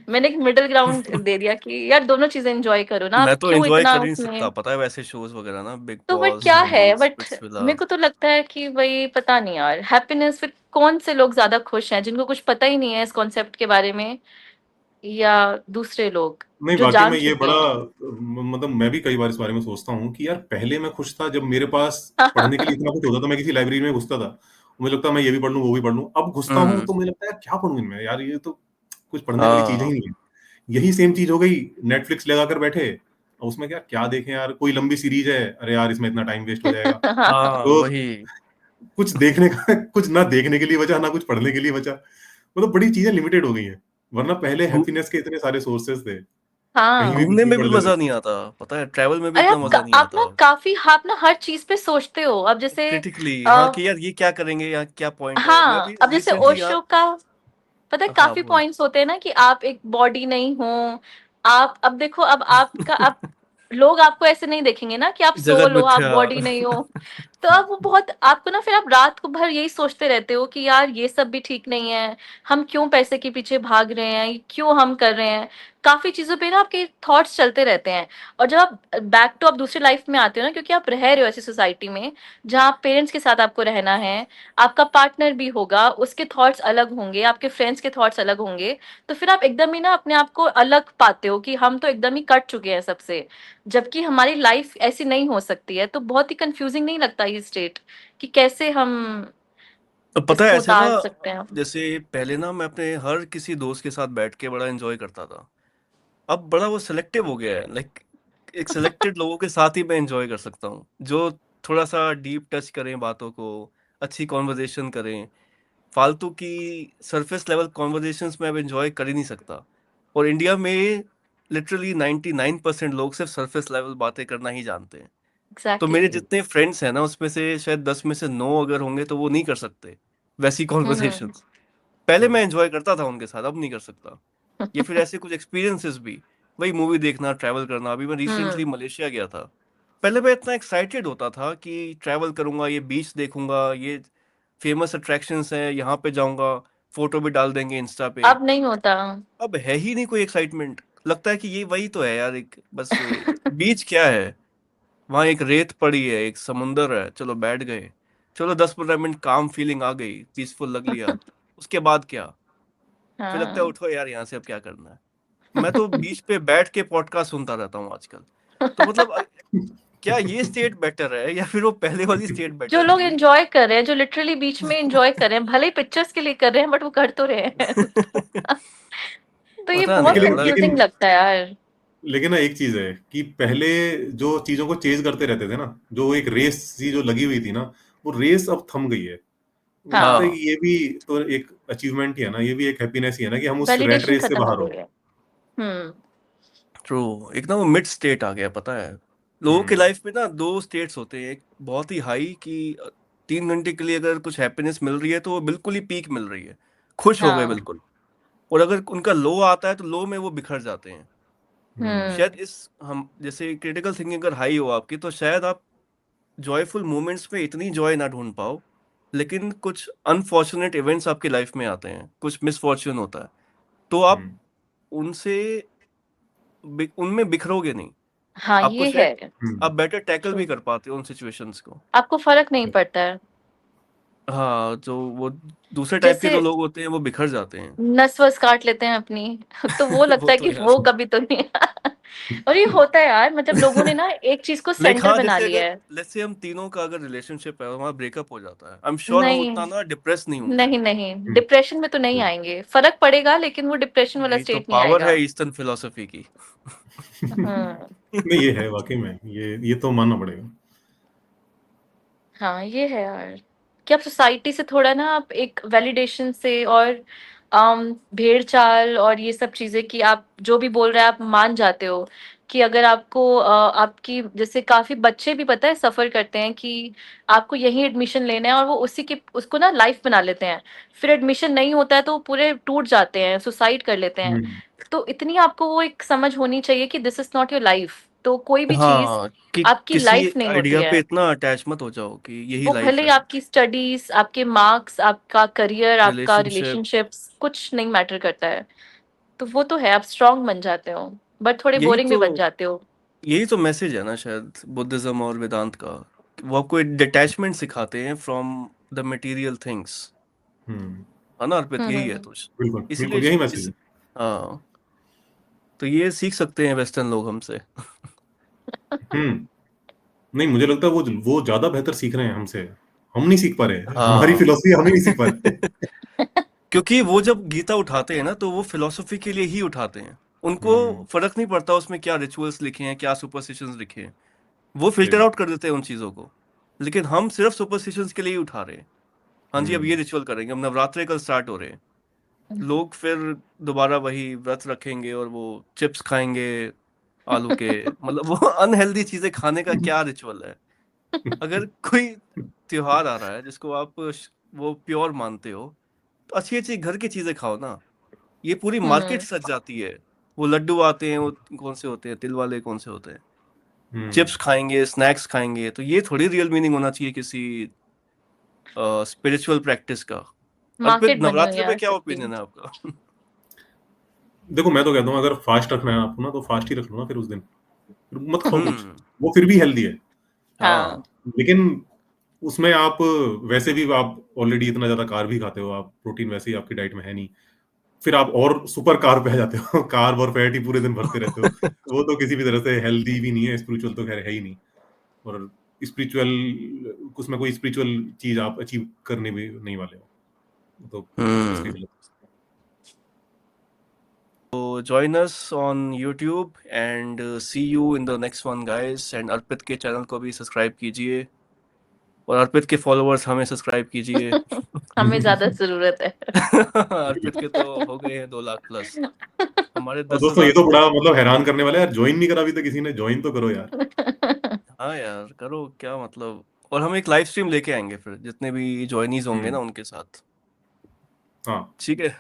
मैंने एक मिडिल ग्राउंड दे दिया कि यार दोनों चीजें एंजॉय करो ना, मैं आप तो क्यों एंजॉय इतना कर ही नहीं सकता, उसमें। पता है, वैसे शोज वगैरह ना, बिग तो बट बॉस, क्या है, रूल्स, बट स्पिट्सविला। मेरे को तो लगता है कि भाई पता नहीं यार, हैप्पीनेस फिर कौन से लोग ज्यादा खुश हैं, जिनको कुछ पता ही नहीं है इस कॉन्सेप्ट के बारे में, या दूसरे लोग नहीं, जो वाकई जान में ये चुके बड़ा हैं। मतलब मैं भी कई बार इस बारे में सोचता हूँ कि यार पहले मैं खुश था जब मेरे पास पढ़ने के लिए इतना कुछ होता था, मैं किसी लाइब्रेरी में घुसता था, मुझे लगता मैं ये भी पढ़ लूँ वो भी पढ़ लूँ। अब घुसता हूँ हम्म। तो मुझे लगता है यार क्या पढ़ूं इनमें, यार ये तो कुछ पढ़ने वाली चीज ही हाँ नहीं है। यही सेम चीज हो गई, नेटफ्लिक्स लगा कर बैठे, अब उसमें क्या क्या देखें यार, कोई लंबी सीरीज है, अरे यार इसमें इतना टाइम वेस्ट हो जाएगा। हाँ तो वही। कुछ देखने का कुछ ना देखने के लिए बचा ना कुछ पढ़ने के लिए बचा, मतलब बड़ी चीजें लिमिटेड हो गई हैं। वरना पहले घू- हैप्पीनेस के इतने सारे सोर्सेस थे, कहीं भी हाँ। कुछ घूमने भी में भी पढ़ लेते मजा थे। नहीं आता, पता है, ट्रैवल में भी अरे इतना मजा नहीं आप आता। ना काफी, आप ना हर चीज पे सोचते हो अब, जैसे क्रिटिकली, हाँ, कि यार ये क्या करेंगे या क्या पॉइंट है। मैं हाँ, भी अब जैसे रिसेंटली यहाँ। ओशो का पता है, हाँ काफी बोल। पॉइंट्स होते हैं ना कि आप एक बॉडी नहीं हो। आप अब देखो, अब आपका अब लोग आपको ऐसे नहीं देखेंगे ना कि आप जगत सोल हो, आप मिथ्या। बॉडी नहीं हो। तो अब वो बहुत आपको ना, फिर आप रात को भर यही सोचते रहते हो कि यार ये सब भी ठीक नहीं है, हम क्यों पैसे के पीछे भाग रहे हैं, ये क्यों हम कर रहे हैं। काफी चीजों पे ना आपके थॉट्स चलते रहते हैं। और जब आप बैक टू आप दूसरी लाइफ में आते हो ना, क्योंकि आप रह रहे हो ऐसी सोसाइटी में जहाँ पेरेंट्स के साथ आपको रहना है, आपका पार्टनर भी होगा, उसके थॉट्स अलग होंगे, आपके फ्रेंड्स के थॉट्स अलग होंगे। तो फिर आप एकदम ही ना अपने आप को अलग पाते हो कि हम तो एकदम ही कट चुके हैं सबसे, जबकि हमारी लाइफ ऐसी नहीं हो सकती है। तो बहुत ही कंफ्यूजिंग नहीं लगता ये स्टेट कि कैसे हम तो पता है इसको ऐसे ना, उतार सकते हैं? जैसे पहले ना मैं अपने हर किसी दोस्त के साथ बैठ के बड़ा एंजॉय करता था। अब बड़ा वो सिलेक्टिव हो गया है, लाइक एक सिलेक्टेड लोगों के साथ ही मैं एंजॉय कर सकता हूँ, जो थोड़ा सा डीप टच करें बातों को, अच्छी कॉन्वर्जेशन करें। फालतू की सरफेस लेवल कॉन्वर्जेशंस में अब एंजॉय कर ही नहीं सकता। और इंडिया में लिटरली 99% लोग सिर्फ सरफेस लेवल बातें करना ही जानते हैं। तो एग्जैक्टली मेरे exactly. जितने फ्रेंड्स हैं ना, उसमें से शायद 10 में से 9 अगर होंगे तो वो नहीं कर सकते वैसी हम्म। कॉन्वर्सेशंस। पहले मैं एंजॉय करता था उनके साथ, अब नहीं कर सकता। या फिर ऐसे कुछ एक्सपीरियंसेस भी, वही मूवी देखना, ट्रैवल करना। अभी मैं रिसेंटली हम्म। मलेशिया गया था। पहले मैं इतना एक्साइटेड होता था कि ट्रैवल करूंगा, ये बीच देखूंगा, ये फेमस अट्रैक्शंस हैं, यहाँ पे जाऊंगा, फोटो भी डाल देंगे इंस्टा पे। अब नहीं होता। अब है ही नहीं कोई एक्साइटमेंट। लगता है कि ये वही तो है यार, एक बस बीच क्या है, वहां एक रेत पड़ी है, एक समुंदर है, चलो बैठ गए, चलो 10-15 मिनट काम फीलिंग आ गई, पीसफुल लग लिया, उसके बाद क्या? फिर लगता है हाँ। उठो यार यहाँ से, अब क्या करना है। मैं तो बीच पे बैठ के पॉडकास्ट सुनता रहता हूँ आजकल। तो मतलब क्या ये स्टेट बेटर है या फिर वो पहले वाली स्टेट जो बेटर लोग थी? एंजॉय कर रहे हैं, जो लिटरली बीच में एंजॉय कर रहे हैं, भले ही पिक्चर्स के लिए कर रहे हैं, बट वो कर तो रहे हैं। तो ये पता बहुत नहीं, लेकिन बड़ा कंफ्यूजिंग लेकिन लगता है यार। लेकिन ना एक चीज है कि पहले जो चीजों को चेज करते रहते थे ना, जो एक रेस सी जो लगी हुई थी ना, वो रेस अब थम गई है। मुझे लगता है हाँ, हाँ कि ये भी तो एक अचीवमेंट ही है ना, ये भी एक हैप्पीनेस ही है ना कि हम उस रेट वैलिडेशन रेस से खत्म हो बाहर हो। गई है। हम्म। ट्रू। एक ना वो मिड स्टेट आ गया, पता है। लोगों के हम्म। लाइफ में ना दो स्टेट्स होते हैं, एक बहुत ही हाई कि 3 घंटे के लिए अगर कुछ हैप्पीनेस मिल रही है तो वो बिल्कुल ही पीक मिल रही है, खुश हो गए हाँ। बिल्कुल। और अगर उनका लो आता है तो लो में वो बिखर जाते हैं। हम्म। शायद हम्म। इस हम जैसे क्रिटिकल थिंकिंग अगर हाई हो आपकी, तो शायद आप जॉयफुल मोमेंट्स में इतनी जॉय ना ढूंढ पाओ। लेकिन कुछ अनफॉर्चुनेट इवेंट्स आपकी लाइफ में आते हैं, कुछ मिसफॉर्च्यून होता है, तो आप हम्म। उनसे उनमें बिखरोगे नहीं, हाँ, आपको ये शायद है। आप बेटर टैकल ट्रू। भी कर पाते हो उन सिचुएशंस को। आपको फ़र्क नहीं पड़ता है। हाँ, जो वो दूसरे टाइप के जैसे जो लोग होते हैं वो बिखर जाते हैं। नस-वस काट लेते हैं अपनी, तो वो वो लगता है तो कि यार वो कभी तो नहीं। और ये होता है यार, मतलब लोगों ने ना एक चीज़ को लाइक सेंटर हाँ, बना जैसे लिया अगर है। लेट्स से हम तीनों का अगर रिलेशनशिप है और हमारा ब्रेकअप हो जाता है, आई एम श्योर हम नहीं, उतना ना डिप्रेस नहीं होंगे। नहीं, नहीं, हम्म, डिप्रेशन में तो नहीं आएँगे। फ़र्क पड़ेगा लेकिन वो डिप्रेशन वाला यही तो स्टेट नहीं पावर आएगा। है ईस्टर्न फिलॉसफी की। हुँ। नहीं ये है वाकई में, ये तो मानना पड़ेगा। हाँ, ये है यार, कि आप सोसाइटी से थोड़ा ना आप एक वैलिडेशन से और भेड़-चाल और ये सब चीज़ें कि आप जो भी बोल रहे हैं आप मान जाते हो, कि अगर आपको आपकी जैसे काफ़ी बच्चे भी पता है सफ़र करते हैं कि आपको यहीं एडमिशन लेना है और वो उसी की उसको ना लाइफ़ बना लेते हैं। फिर एडमिशन नहीं होता है तो वो पूरे टूट जाते हैं, सुसाइड कर लेते हैं। हम्म, तो इतनी आपको वो एक समझ होनी चाहिए कि this is not your life. तो कोई भी चीज़ हाँ, कि आपकी किसी लाइफ़ नहीं होती आइडिया पे है। इतना अटैच मत हो जाओ कि यही वो लाइफ भले ही है। आपकी स्टडीज़, आपके मार्क्स, आपका करियर, आपका रिलेशनशिप, रिलेशनशिप्स कुछ नहीं मैटर करता है। तो वो तो है, आप स्ट्रॉन्ग बन जाते हो, बट थोड़े यही बोरिंग भी तो बन जाते हो। यही तो मैसेज है ना शायद बुद्धिज्म और वेदांत का। वो आपको एक डिटैचमेंट सिखाते हैं फ्रॉम द मटेरियल थिंग्स, हम्म, है ना अर्पित? हुँ, यही है हुँ। कुछ। बिल्कुल इसीलिए बिल्कुल यही मैसेज इस है। हाँ, तो ये सीख सकते हैं वेस्टर्न लोग हमसे। हम्म, नहीं मुझे लगता है वो ज्यादा बेहतर सीख रहे हैं हमसे। हम नहीं सीख पा रहे, हमारी हाँ। फिलोसफी हम ही नहीं सीख पा रहे। क्योंकि वो जब गीता उठाते हैं ना तो वो फिलोसफी के लिए ही उठाते हैं। उनको हम्म, फर्क नहीं पड़ता उसमें क्या रिचुअल्स लिखे हैं, क्या सुपरस्टिशंस लिखे हैं। वो सही फिल्टर बात। आउट कर देते हैं उन चीजों को। लेकिन हम सिर्फ सुपरस्टिशंस के लिए ही उठा रहे हैं। हाँ जी, अब ये हम्म, रिचुअल करेंगे, अब नवरात्रे कल स्टार्ट हो रहे हैं। लोग फिर दोबारा वही व्रत रखेंगे और वो चिप्स खाएंगे आलू के। मतलब वो अनहेल्दी चीजें खाने का क्या रिचुअल है? अगर कोई त्योहार आ रहा है जिसको आप वो प्योर मानते हो, तो अच्छी अच्छी घर की चीजें खाओ ना। ये पूरी मार्केट हुँ, सज जाती है। वो लड्डू आते हैं, वो कौन से होते हैं, तिल वाले कौन से होते हैं, हम्म, चिप्स खाएंगे, स्नैक्स खाएंगे। तो ये थोड़ी रियल मीनिंग होना चाहिए किसी स्पिरिचुअल प्रैक्टिस का। अर्पित, मार्केट बनी हुई है नवरात्रि पे यार क्या सबकी। ओपिनियन है आपका? देखो मैं तो कहता हूँ अगर फास्ट रखना है आपको ना तो फास्ट ही रख लो ना, फिर उस दिन फिर मत खाओ कुछ, हम्म। वो फिर भी हेल्दी है। हाँ, हाँ। लेकिन उसमें आप वैसे भी आप ऑलरेडी इतना ज्यादा कार्ब भी खाते हो, आप प्रोटीन वैसे ही आपकी डाइट में है नहीं, फिर आप और सुपर कार्ब पे आ जाते हो। कार्ब और फैट ही पूरे दिन भरते रहते हो, तो वो तो किसी भी तरह से हेल्दी भी नहीं है, स्पिरिचुअल तो खैर है ही नहीं। और स्पिरिचुअल उसमें कोई स्पिरिचुअल चीज आप अचीव करने भी नहीं वाले हो, तो ऑब्वियसली हम्म। गलत। तो join us on YouTube and see you in the next one guys, and अर्पित के चैनल को भी सब्सक्राइब कीजिए और अर्पित के फॉलोअर्स हमें सब्सक्राइब कीजिए। हमें ज़्यादा ज़रूरत है। अर्पित के तो हो गए हैं 2 लाख प्लस, हमारे और दस दोस्तों ये हजार तो बड़ा मतलब हैरान करने वाला है यार, ज्वाइन नहीं करा अभी तक किसी ने, ज्वाइन तो करो यार। हाँ यार, करो क्या मतलब। और हम एक लाइव स्ट्रीम लेके आएंगे फिर जितने भी ज्वाइनीज होंगे ना हम्म, उनके साथ। हाँ। ठीक है,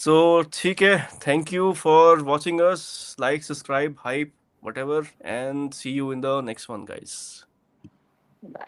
सो ठीक है, thank you for watching us, like subscribe hype whatever, and see you in the next one guys.